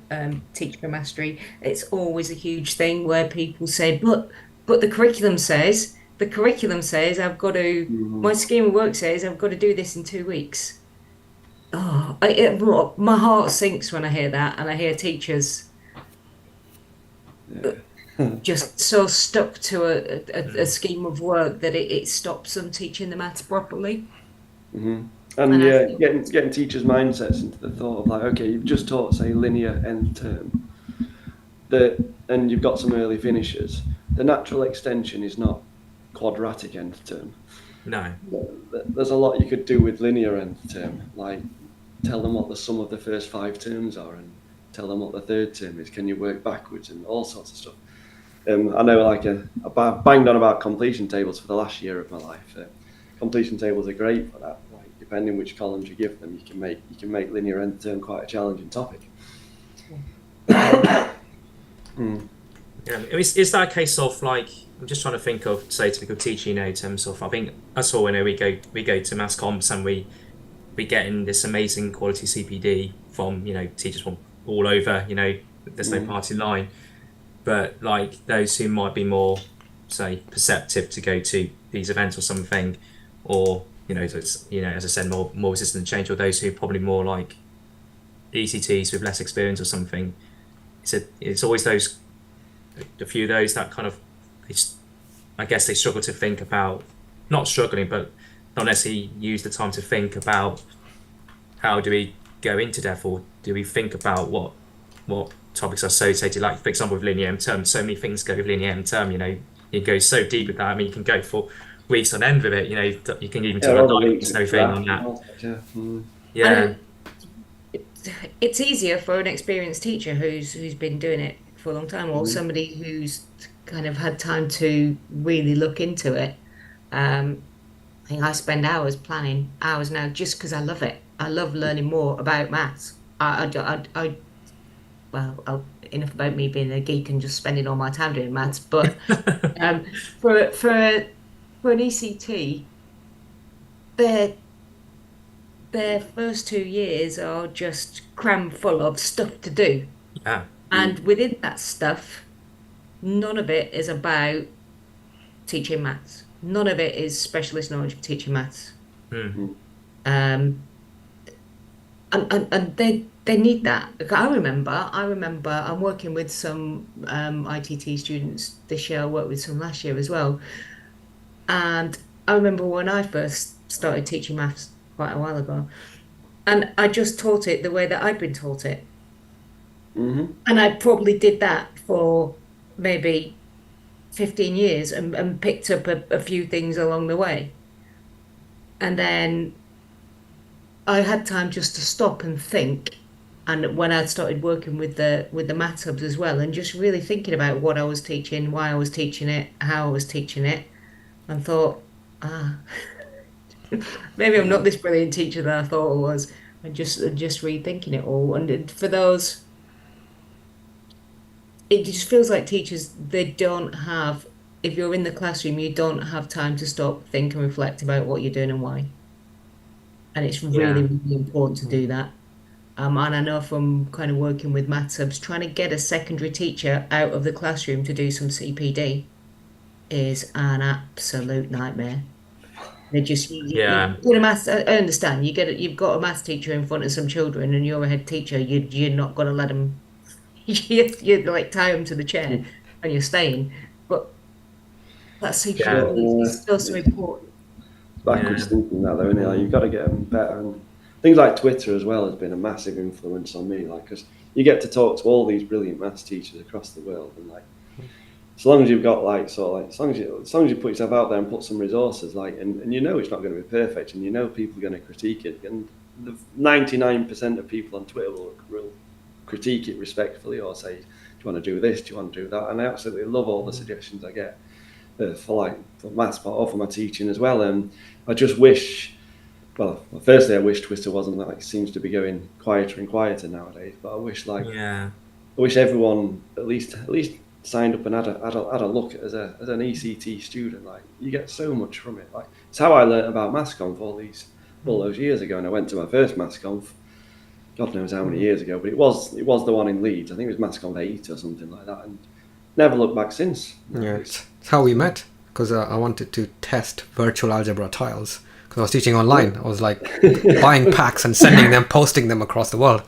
teacher mastery, it's always a huge thing where people say, but the curriculum says I've got to, my scheme of work says I've got to do this in 2 weeks. My heart sinks when I hear that, and I hear teachers just so stuck to a scheme of work that it stops them teaching the maths properly. And getting teachers' mindsets into the thought of like, okay, you've just taught, say, linear nth term, and you've got some early finishers. The natural extension is not quadratic nth term. No. There's a lot you could do with linear nth term, like tell them what the sum of the first 5 terms are and tell them what the third term is. Can you work backwards and all sorts of stuff. I know, like, I banged on about completion tables for the last year of my life. Completion tables are great for that. Depending which columns you give them, you can make linear nth term quite a challenging topic. Yeah, is that a case of, like, I'm just trying to think of, say, typical teaching, in terms of, I think that's all. We go to mass comps and we get in this amazing quality CPD from teachers from all over. There's no party line, but like those who might be more, say, perceptive to go to these events or something, or as I said, more resistant to change, or those who are probably more like ECTs with less experience or something. It's always those, a few of those that kind of, I guess they struggle to think about, not struggling, but not necessarily use the time to think about how do we go into depth, or do we think about what topics are associated. Like, for example, with linear M term, so many things go with linear M term. You go so deep with that. I mean, you can go for weeks on end with it. You can even talk about dynamics and everything on that. Yeah. It's easier for an experienced teacher who's been doing it for a long time, or somebody who's kind of had time to really look into it. I think I spend hours planning hours now just because I love it. I love learning more about maths. Enough about me being a geek and just spending all my time doing maths, but for an ECT, their first 2 years are just crammed full of stuff to do. Yeah. And within that stuff, none of it is about teaching maths. None of it is specialist knowledge for teaching maths. And they need that. I remember I'm working with some ITT students this year. I worked with some last year as well. And I remember when I first started teaching maths quite a while ago, and I just taught it the way that I'd been taught it. And I probably did that for maybe 15 years and picked up a few things along the way. And then I had time just to stop and think. And when I started working with the maths hubs as well, and just really thinking about what I was teaching, why I was teaching it, how I was teaching it, and thought, maybe I'm not this brilliant teacher that I thought I was. And just rethinking it all. And for those, it just feels like teachers, they don't have, if you're in the classroom, you don't have time to stop, think and reflect about what you're doing and why. And it's really, really important to do that. And I know from kind of working with maths hubs, trying to get a secondary teacher out of the classroom to do some CPD is an absolute nightmare. They just you a maths. I understand. You've got a maths teacher in front of some children, and you're a head teacher. You're not going to let them. You like tie them to the chair, and you're staying. But that CPD is still so important. Backwards thinking that though, isn't it? Like, you've got to get them better. And things like Twitter as well has been a massive influence on me. Like, because you get to talk to all these brilliant maths teachers across the world, and like as long as you've got like sort of like as long as you put yourself out there and put some resources like and you know it's not going to be perfect and you know people are going to critique it and the 99% of people on Twitter will critique it respectfully or say, do you want to do this, do you want to do that, and I absolutely love all the suggestions I get for maths or for my teaching as well. And I just wish, well, firstly I wish Twitter wasn't like, it seems to be going quieter and quieter nowadays, but I wish I wish everyone at least signed up and had a look as an ECT student. Like you get so much from it. Like it's how I learnt about MathsConf all those years ago, and I went to my first MathsConf, God knows how many years ago, but it was the one in Leeds. I think it was MathsConf 8 or something like that, and never looked back since. Yeah, it's how we met, because I wanted to test virtual algebra tiles because I was teaching online. I was like buying packs and sending them, posting them across the world.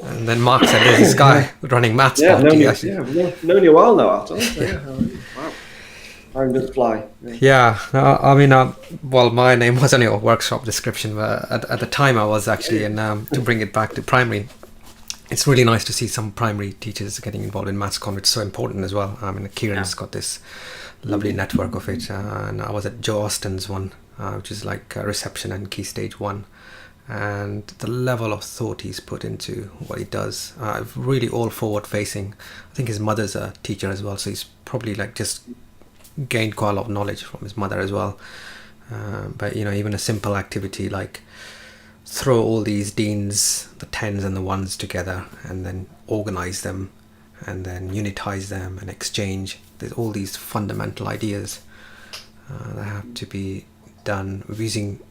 And then Mark said, "There's this guy running maths." Yeah, we've known you a while now, actually. So, yeah. Wow, time does fly. Yeah, I mean, well, my name was on your workshop description, but at the time I was actually in, to bring it back to primary, it's really nice to see some primary teachers getting involved in MathsCon. It's so important as well. I mean, Kieran's got this lovely network of it, and I was at Joe Austin's one, which is like reception and key stage 1. And the level of thought he's put into what he does, really all forward facing. I think his mother's a teacher as well, so he's probably like just gained quite a lot of knowledge from his mother as well. But even a simple activity like throw all these deans, the 10s and the 1s together, and then organize them, and then unitize them and exchange. There's all these fundamental ideas that have to be done using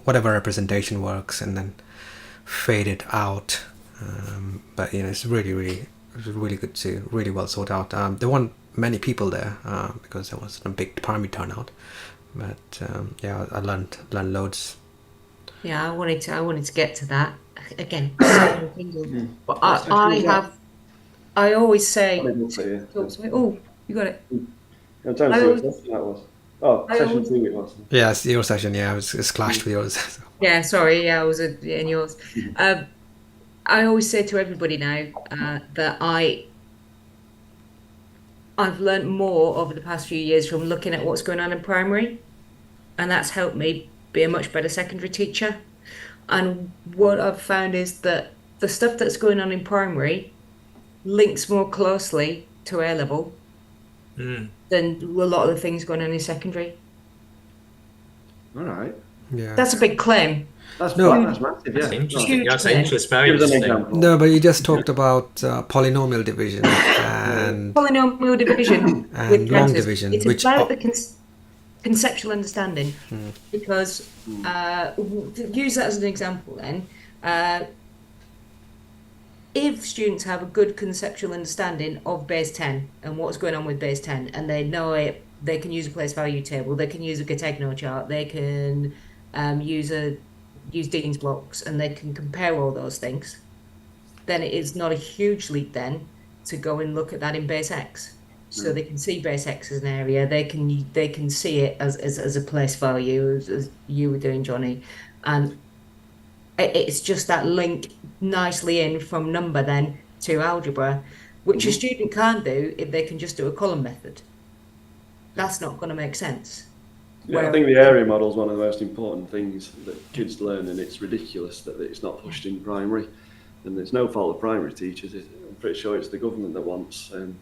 whatever representation works, and then fade it out. But it's really good to really well sort out. There weren't many people there because there wasn't a big primary turnout. But I learned loads. Yeah, I wanted to get to that again. But I always say. Oh, you got it. I'm trying to see what session that was. Oh, session 2 it was. Yeah, it's your session. Yeah, it's clashed with yours. Yeah, sorry. Yeah, I was in yours. I always say to everybody now that I've learned more over the past few years from looking at what's going on in primary, and that's helped me be a much better secondary teacher. And what I've found is that the stuff that's going on in primary links more closely to A level than a lot of the things going on in secondary. All right. Yeah. That's a big claim. That's massive. Yeah. That's interesting. That's interesting. Very interesting. No, but you just talked about polynomial division and Polynomial division and with long vectors. division, It's which about the conceptual understanding, because to use that as an example then, if students have a good conceptual understanding of base 10 and what's going on with base 10, and they know it, they can use a place value table, they can use a Gategno chart, they can use Dean's blocks, and they can compare all those things, then it is not a huge leap then to go and look at that in base X. So they can see base X as an area, they can see it as a place value, as you were doing, Johnny, and it's just that link nicely in from number then to algebra, which a student can't do if they can just do a column method. That's not going to make sense. Yeah, I think the area model is one of the most important things that kids learn, and it's ridiculous that it's not pushed in primary. And there's no fault of primary teachers. I'm pretty sure it's the government that wants them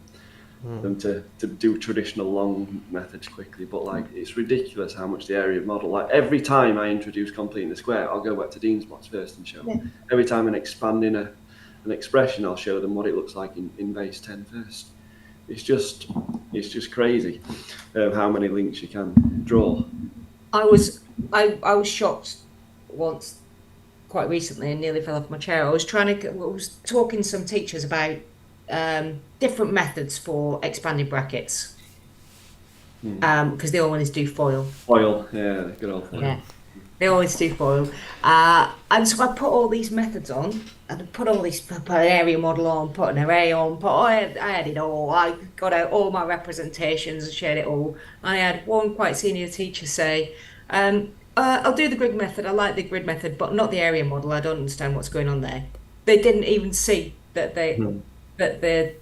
to do traditional long methods quickly. But like, it's ridiculous how much the area model. Like every time I introduce completing the square, I'll go back to Dean's blocks first and show. Yeah. Every time I'm expanding an expression, I'll show them what it looks like in base 10 first. It's just crazy how many links you can draw. I was shocked once, quite recently, and nearly fell off my chair. I was talking to some teachers about different methods for expanding brackets, because they all wanted to do FOIL. FOIL, yeah, good old FOIL. Yeah, they always do FOIL. And so I put all these methods on, and I put an area model on, put an array on, I had it all. I got out all my representations and shared it all. I had one quite senior teacher say, I'll do the grid method, I like the grid method, but not the area model, I don't understand what's going on there. They didn't even see that the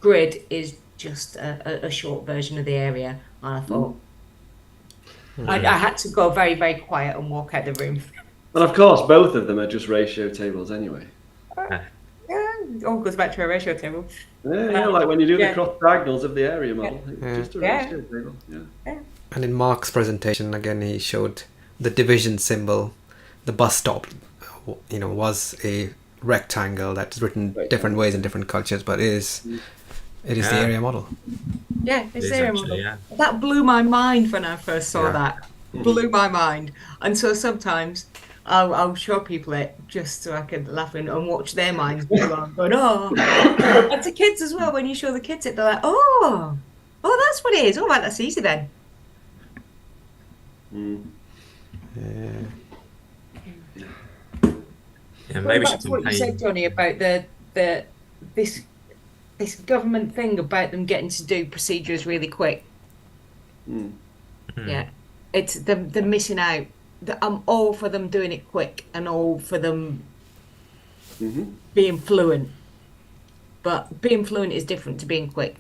grid is just a short version of the area. And I thought I had to go very, very quiet and walk out the room. And of course, both of them are just ratio tables anyway. Yeah, it all goes back to a ratio table. Yeah, like when you do the Yeah. cross diagonals of the area model, it's Yeah. just a Yeah. ratio table. Yeah. And in Mark's presentation, again, he showed the division symbol. The bus stop, was a rectangle that's written different ways in different cultures, but it is the area model. Yeah, it's It is the area actually, model. yeah. That blew my mind when I first saw Yeah. that. Blew my mind. And so sometimes I'll show people it just so I can laugh and watch their minds go on, going, oh. And to kids as well, when you show the kids it, they're like, oh, that's what it is. All right, that's easy then. Yeah, Going maybe we back should to what you said, Johnny, about this government thing about them getting to do procedures really quick. Yeah, it's they're missing out. I'm all for them doing it quick and all for them being fluent, but being fluent is different to being quick.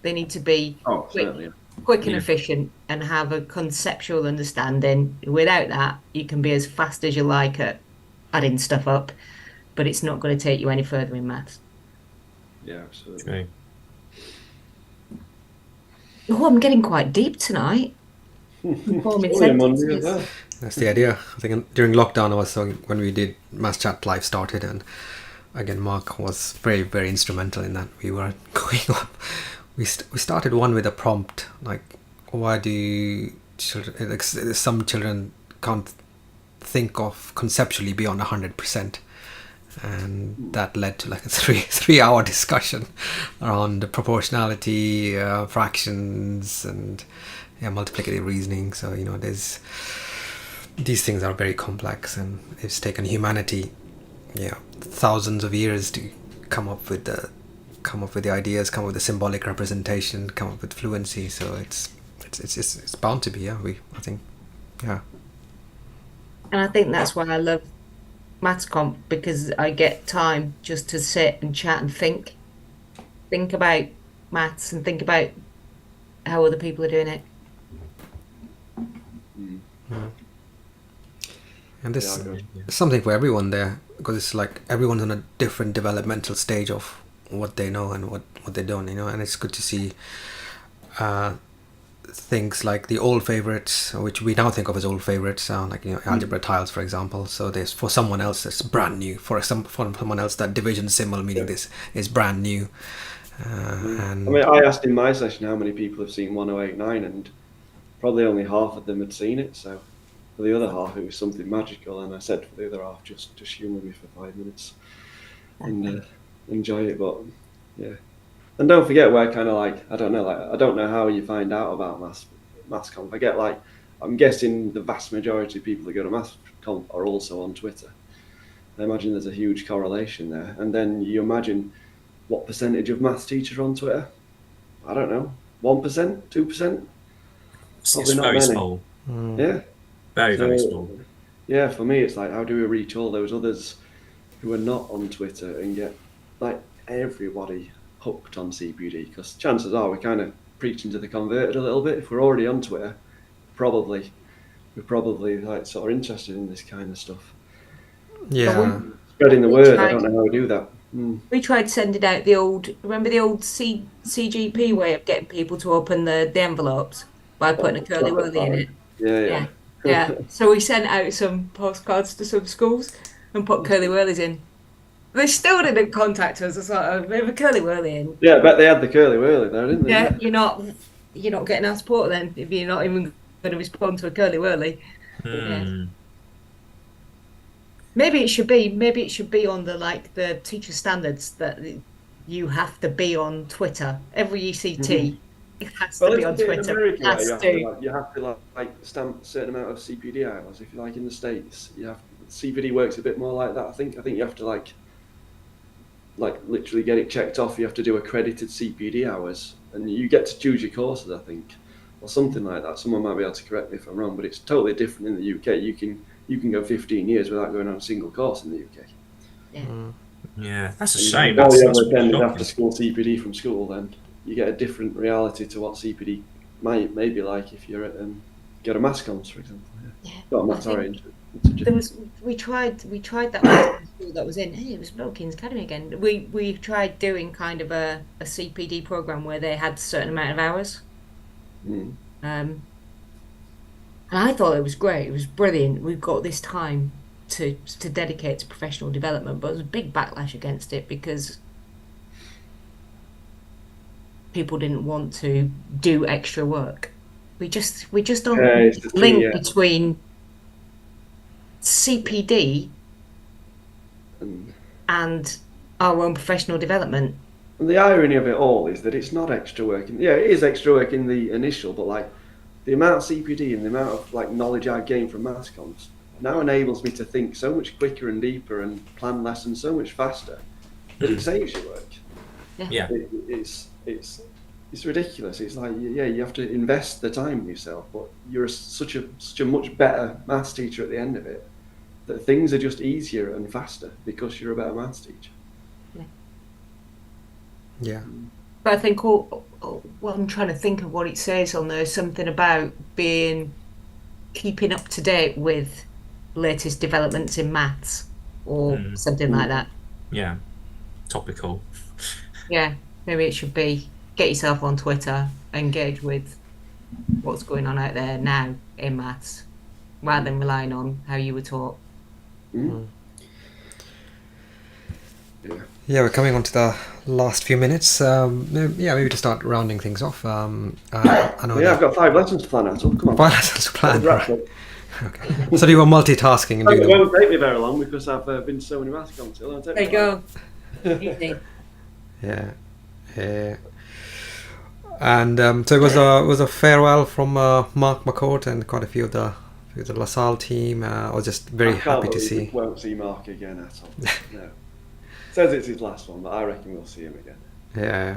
They need to be Oh, quick, certainly. quick and efficient and have a conceptual understanding. Without that, you can be as fast as you like at adding stuff up, but it's not going to take you any further in maths. Yeah, absolutely. True. Oh, I'm getting quite deep tonight. Forming Only a Monday as sentences. well. That's the idea. I think during lockdown, when we did Mass Chat Live started, and again, Mark was very, very instrumental in that. We were going up. We started one with a prompt like, why do children? Like, some children can't think of conceptually beyond 100%, and that led to like a three-hour discussion around the proportionality, fractions, and multiplicative reasoning. So these things are very complex, and it's taken humanity thousands of years to come up with the ideas, come up with the symbolic representation, come up with fluency. So it's bound to be. I think. And I think that's why I love Maths Comp, because I get time just to sit and chat and think about maths and think about how other people are doing it. And there's Yeah, I agree. something for everyone there, because it's like everyone's on a different developmental stage of what they know and what they don't, and it's good to see things like the old favorites, which we now think of as old favorites, like algebra tiles, for example. So there's, for someone else, it's brand new. For someone else, that division symbol meaning this is brand new. And I mean, I asked in my session how many people have seen 1089, and probably only half of them had seen it. So for the other half, it was something magical. And I said for the other half, just humour me for 5 minutes and enjoy it. But yeah, and don't forget, we're kind of like, I don't know how you find out about Maths Conf. I'm guessing the vast majority of people that go to Maths Conf are also on Twitter. I imagine there's a huge correlation there. And then you imagine what percentage of maths teachers are on Twitter? I don't know, 1%, 2%? It's Probably not very many. small. Yeah. Very, very So, small. Yeah, for me, it's like, how do we reach all those others who are not on Twitter and get like everybody hooked on CPD? Because chances are we're kind of preaching to the converted a little bit. If we're already on Twitter, we're probably like sort of interested in this kind of stuff. Spreading the word. I don't know how we do that. We tried sending out remember the old CGP way of getting people to open the envelopes by putting a curly whirly in it. Yeah. So we sent out some postcards to some schools and put curly whirlies in. They still didn't contact us. It's like, we have a curly whirly in. Yeah, I bet they had the curly whirly there, didn't they? Yeah, you're not getting our support then if you're not even going to respond to a curly whirly. Yeah. Maybe it should be on the teacher standards that you have to be on Twitter. Every ECT it has to be on Twitter. In America, you have to stamp a certain amount of CPD hours. If you like in the States, CPD works a bit more like that. I think you have to like literally get it checked off. You have to do accredited CPD hours, and you get to choose your courses, I think, or something like that. Someone might be able to correct me if I'm wrong, but it's totally different in the UK. You can go 15 years without going on a single course in the UK. Yeah, that's a shame. All That's you ever attend is shocking. after school CPD from school then. you get a different reality to what CPD may be like if you're at go to mass comms, for example. Got Matt, sorry. We tried that one school that was in. Hey, it was Wilkins Academy again. We tried doing kind of a CPD program where they had a certain amount of hours. And I thought it was great. It was brilliant. We've got this time to dedicate to professional development, but there was a big backlash against it because people didn't want to do extra work. We just don't link between CPD and our own professional development. And the irony of it all is that it's not extra work. Yeah, it is extra work in the initial, but like the amount of CPD and the amount of like knowledge I gain from mass comms now enables me to think so much quicker and deeper and plan lessons so much faster that it saves you work. Yeah. It's ridiculous. It's like, yeah, you have to invest the time in yourself, but you're such a much better maths teacher at the end of it that things are just easier and faster because you're a better maths teacher. Yeah. But I think what I'm trying to think of what it says on there, something about keeping up to date with latest developments in maths or something like that. Yeah. Topical. Yeah, maybe it should be get yourself on Twitter, engage with what's going on out there now in maths, rather than relying on how you were taught. Yeah, we're coming on to the last few minutes. Maybe to start rounding things off. I know I've got 5 lessons to plan out. So come on. 5 lessons to plan. Right. Okay. So you were multitasking and doing it won't take me very long because I've been to so many maths comps. There you go. Easy. Yeah. And so it was a farewell from Mark McCourt and quite a few of the LaSalle team. I was just very happy to see. We won't see Mark again at all. No. Says it's his last one, but I reckon we'll see him again. Yeah.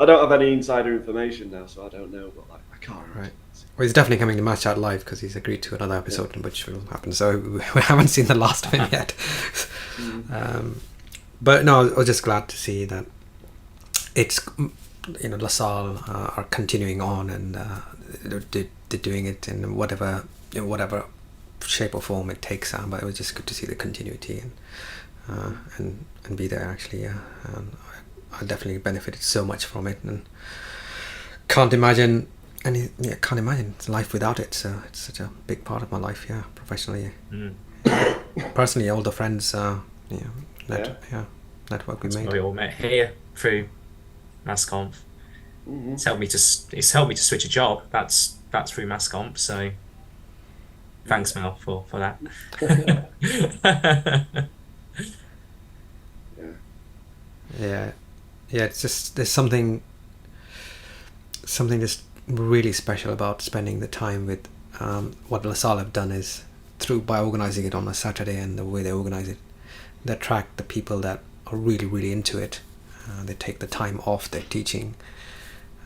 I don't have any insider information now, so I don't know, but like I can't. Right. Well, he's definitely coming to Match Chat Live because he's agreed to another episode, which will happen. So we haven't seen the last of him yet. But no, I was just glad to see that it's LaSalle are continuing on and they're doing it in whatever shape or form it takes. But it was just good to see the continuity and be there actually. And I definitely benefited so much from it and can't imagine life without it. So it's such a big part of my life. Yeah, professionally. Personally, all the friends. Network we made. We all met here through MassConf. It's helped me to switch a job. That's through MassConf. So thanks, Mel, for that. Yeah. It's just there's something just really special about spending the time with what LaSalle have done is by organising it on a Saturday and the way they organise it, they attract the people that are really, really into it. They take the time off their teaching,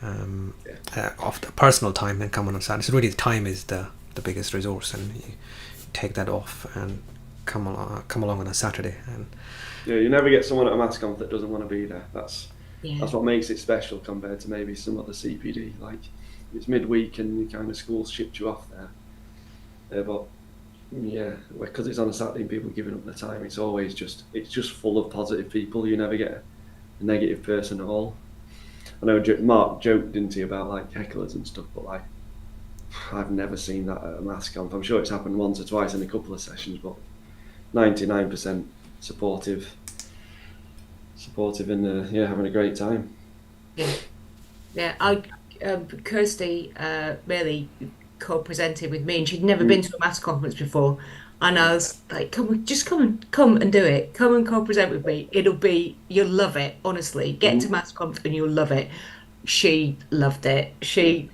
off the personal time, and come on Saturday. So really, the time is the biggest resource, and you take that off and come along on a Saturday. And you never get someone at a MassConf that doesn't want to be there. That's what makes it special compared to maybe some other CPD. Like it's midweek and the kind of schools shipped you off there, but. Yeah, because it's on a Saturday and people giving up their time, it's just full of positive people. You never get a negative person at all. I know Mark joked, didn't he, about like hecklers and stuff, but like I've never seen that at a maths camp. I'm sure it's happened once or twice in a couple of sessions, but 99% supportive and having a great time. Kirsty really co-presented with me, and she'd never been to a maths conference before, and I was like, come and do it, come and co-present with me, you'll love it, honestly, get to maths conference and you'll love it. She loved it. She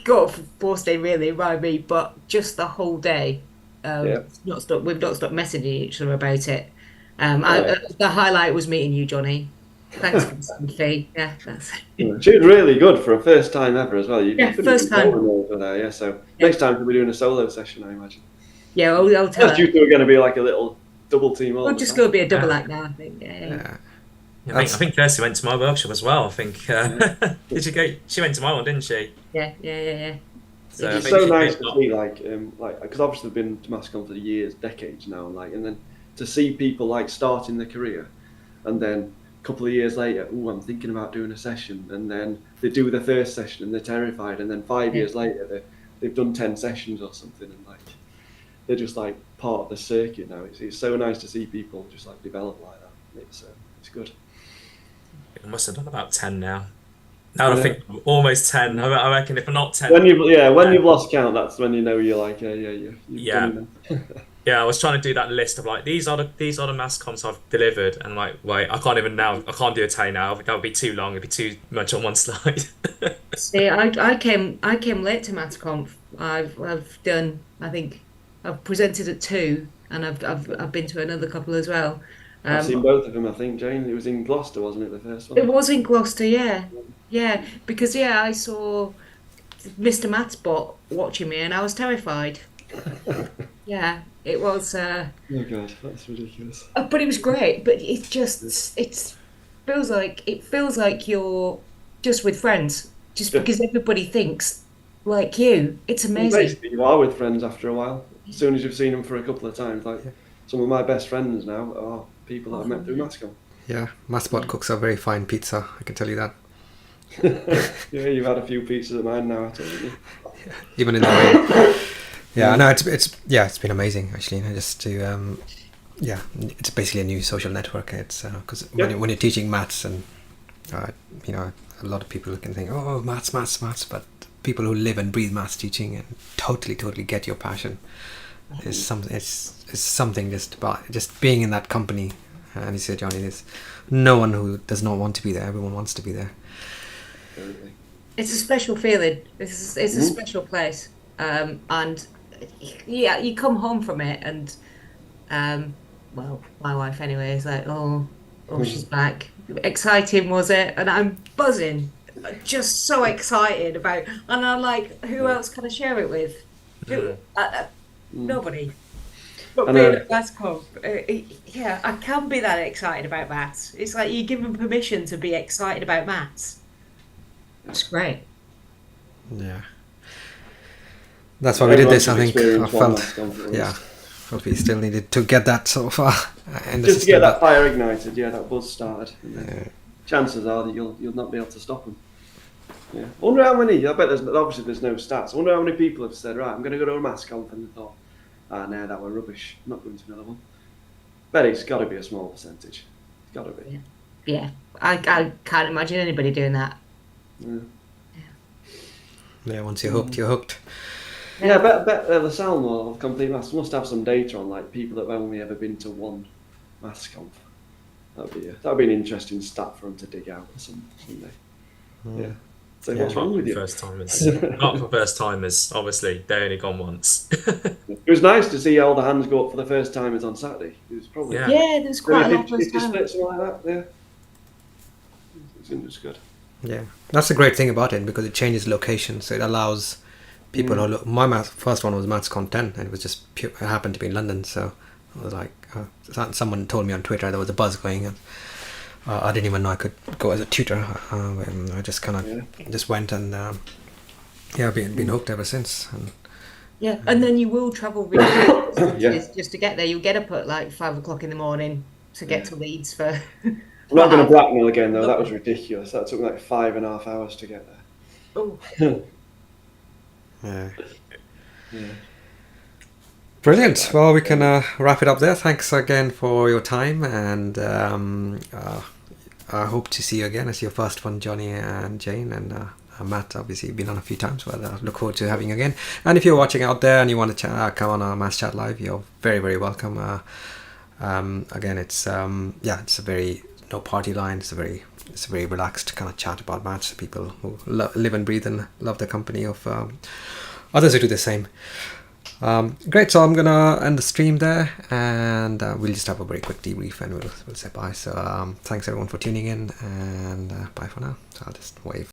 got off forced day really by me, but just the whole day we've not stopped messaging each other about it. The highlight was meeting you, Johnny. Thanks for the sympathy. Yeah, that's it. She was really good for a first time ever as well. First time. Over there, so next time we'll be doing a solo session, I imagine. Yeah, I'll tell her. You two are going to be like a little double team. We're just going to be a double act now, I think. Yeah. I think Kirsty went to my workshop as well. I think Yeah. did you go? She went to my one, didn't she? Yeah. So I It's think so she nice picked to up. see, like, because obviously I've been to Mascon for years, decades now, and then to see people like starting their career, and then a couple of years later, oh, I'm thinking about doing a session, and then they do the first session and they're terrified, and then 5 years later they've done 10 sessions or something, and like they're just like part of the circuit now. It's so nice to see people just like develop like that. It's good. I must have done about 10 now. Now I Yeah. think I'm almost 10. I reckon if I'm not 10, When yeah. you've lost count, that's when you know you're like, you've Yeah. done enough. Yeah, I was trying to do that list of like these are the mass comps I've delivered, and like wait, I can't even now. I can't do a 10 now. That would be too long. It'd be too much on one slide. See, I came late to MathsConf. I've done, I think I've presented at two, and I've been to another couple as well. I've seen Um, both of them. I think Jane. It was in Gloucester, wasn't it? The first it one. was in Gloucester, yeah, because I saw Mr. Mathsbot watching me, and I was terrified. Yeah, it was, Oh god, that's ridiculous. but it was great. But it feels like you're just with friends, just Yeah. because everybody thinks like you. It's Well, amazing. basically, you are with friends after a while. As soon as you've seen them for a couple of times, like some of my best friends now are people that I've met through Mascom. Yeah, Maspot cooks a very fine pizza, I can tell you that. Yeah, you've had a few pieces of mine now, haven't you? Even in the rain. Yeah, no, it's been amazing actually. Just to it's basically a new social network. It's because when you're teaching maths and a lot of people can think, oh, maths, but people who live and breathe maths teaching and totally get your passion is something. It's something just about just being in that company. And you said, Johnny, there's no one who does not want to be there. Everyone wants to be there. Absolutely. It's a special feeling. It's a special place. And yeah, you come home from it, and well, my wife anyway is like, oh, she's back. Exciting, was it? And I'm buzzing, just so excited about. And I'm like, who else can I share it with? Nobody. But being at MathsConf, yeah, I can be that excited about maths. It's like you're given permission to be excited about maths. It's great. Yeah. That's why we did this. I think I felt, Yeah. felt we still needed to get that so far. Just to get that fire ignited, that buzz started. Chances are that you'll not be able to stop them. Yeah. I wonder how many. I bet there's no stats. I wonder how many people have said, right, I'm going to go to a MathsConf, and they thought, no, that were rubbish. I'm not going to another one. Bet it's got to be a small percentage. It's got to be. Yeah. I can't imagine anybody doing that. Yeah, once you're hooked, you're hooked. Yeah, I bet the Salmore of Complete Maths must have some data on like people that have only ever been to one MathsConf. That'd be an interesting stat for them to dig out someday. Yeah. So what's wrong with you? First timers, not for first timers. Obviously, they only gone once. It was nice to see all the hands go up for the first timers on Saturday. It was probably there's quite a lot of 50 time. split, something like that. Yeah, it was good. Yeah, that's the great thing about it because it changes location, so it allows people who look. My first one was MathsCon 10, and it was just it happened to be in London, so I was like, someone told me on Twitter there was a buzz going, and I didn't even know I could go as a tutor. I just kind of just went, and I've been hooked ever since. And, yeah, and then you will travel really far just to get there. You'll get up at like 5 o'clock in the morning to get to Leeds for. I'm not going to Bracknell again though. That was ridiculous. That took me like 5.5 hours to get there. Oh. yeah. Yeah. Brilliant. Well, we can wrap it up there. Thanks again for your time, and I hope to see you again. It's your first one, Johnny and Jane, and Matt. Obviously, you've been on a few times, but I look forward to having you again. And if you're watching out there and you want to come on our Maths Chat Live, you're very, very welcome. Again, it's it's a very no party line. It's a very relaxed kind of chat about maths. People who live and breathe and love the company of others who do the same. Great, so I'm gonna end the stream there, and we'll just have a very quick debrief, and we'll say bye. So thanks everyone for tuning in, and bye for now. So I'll just wave.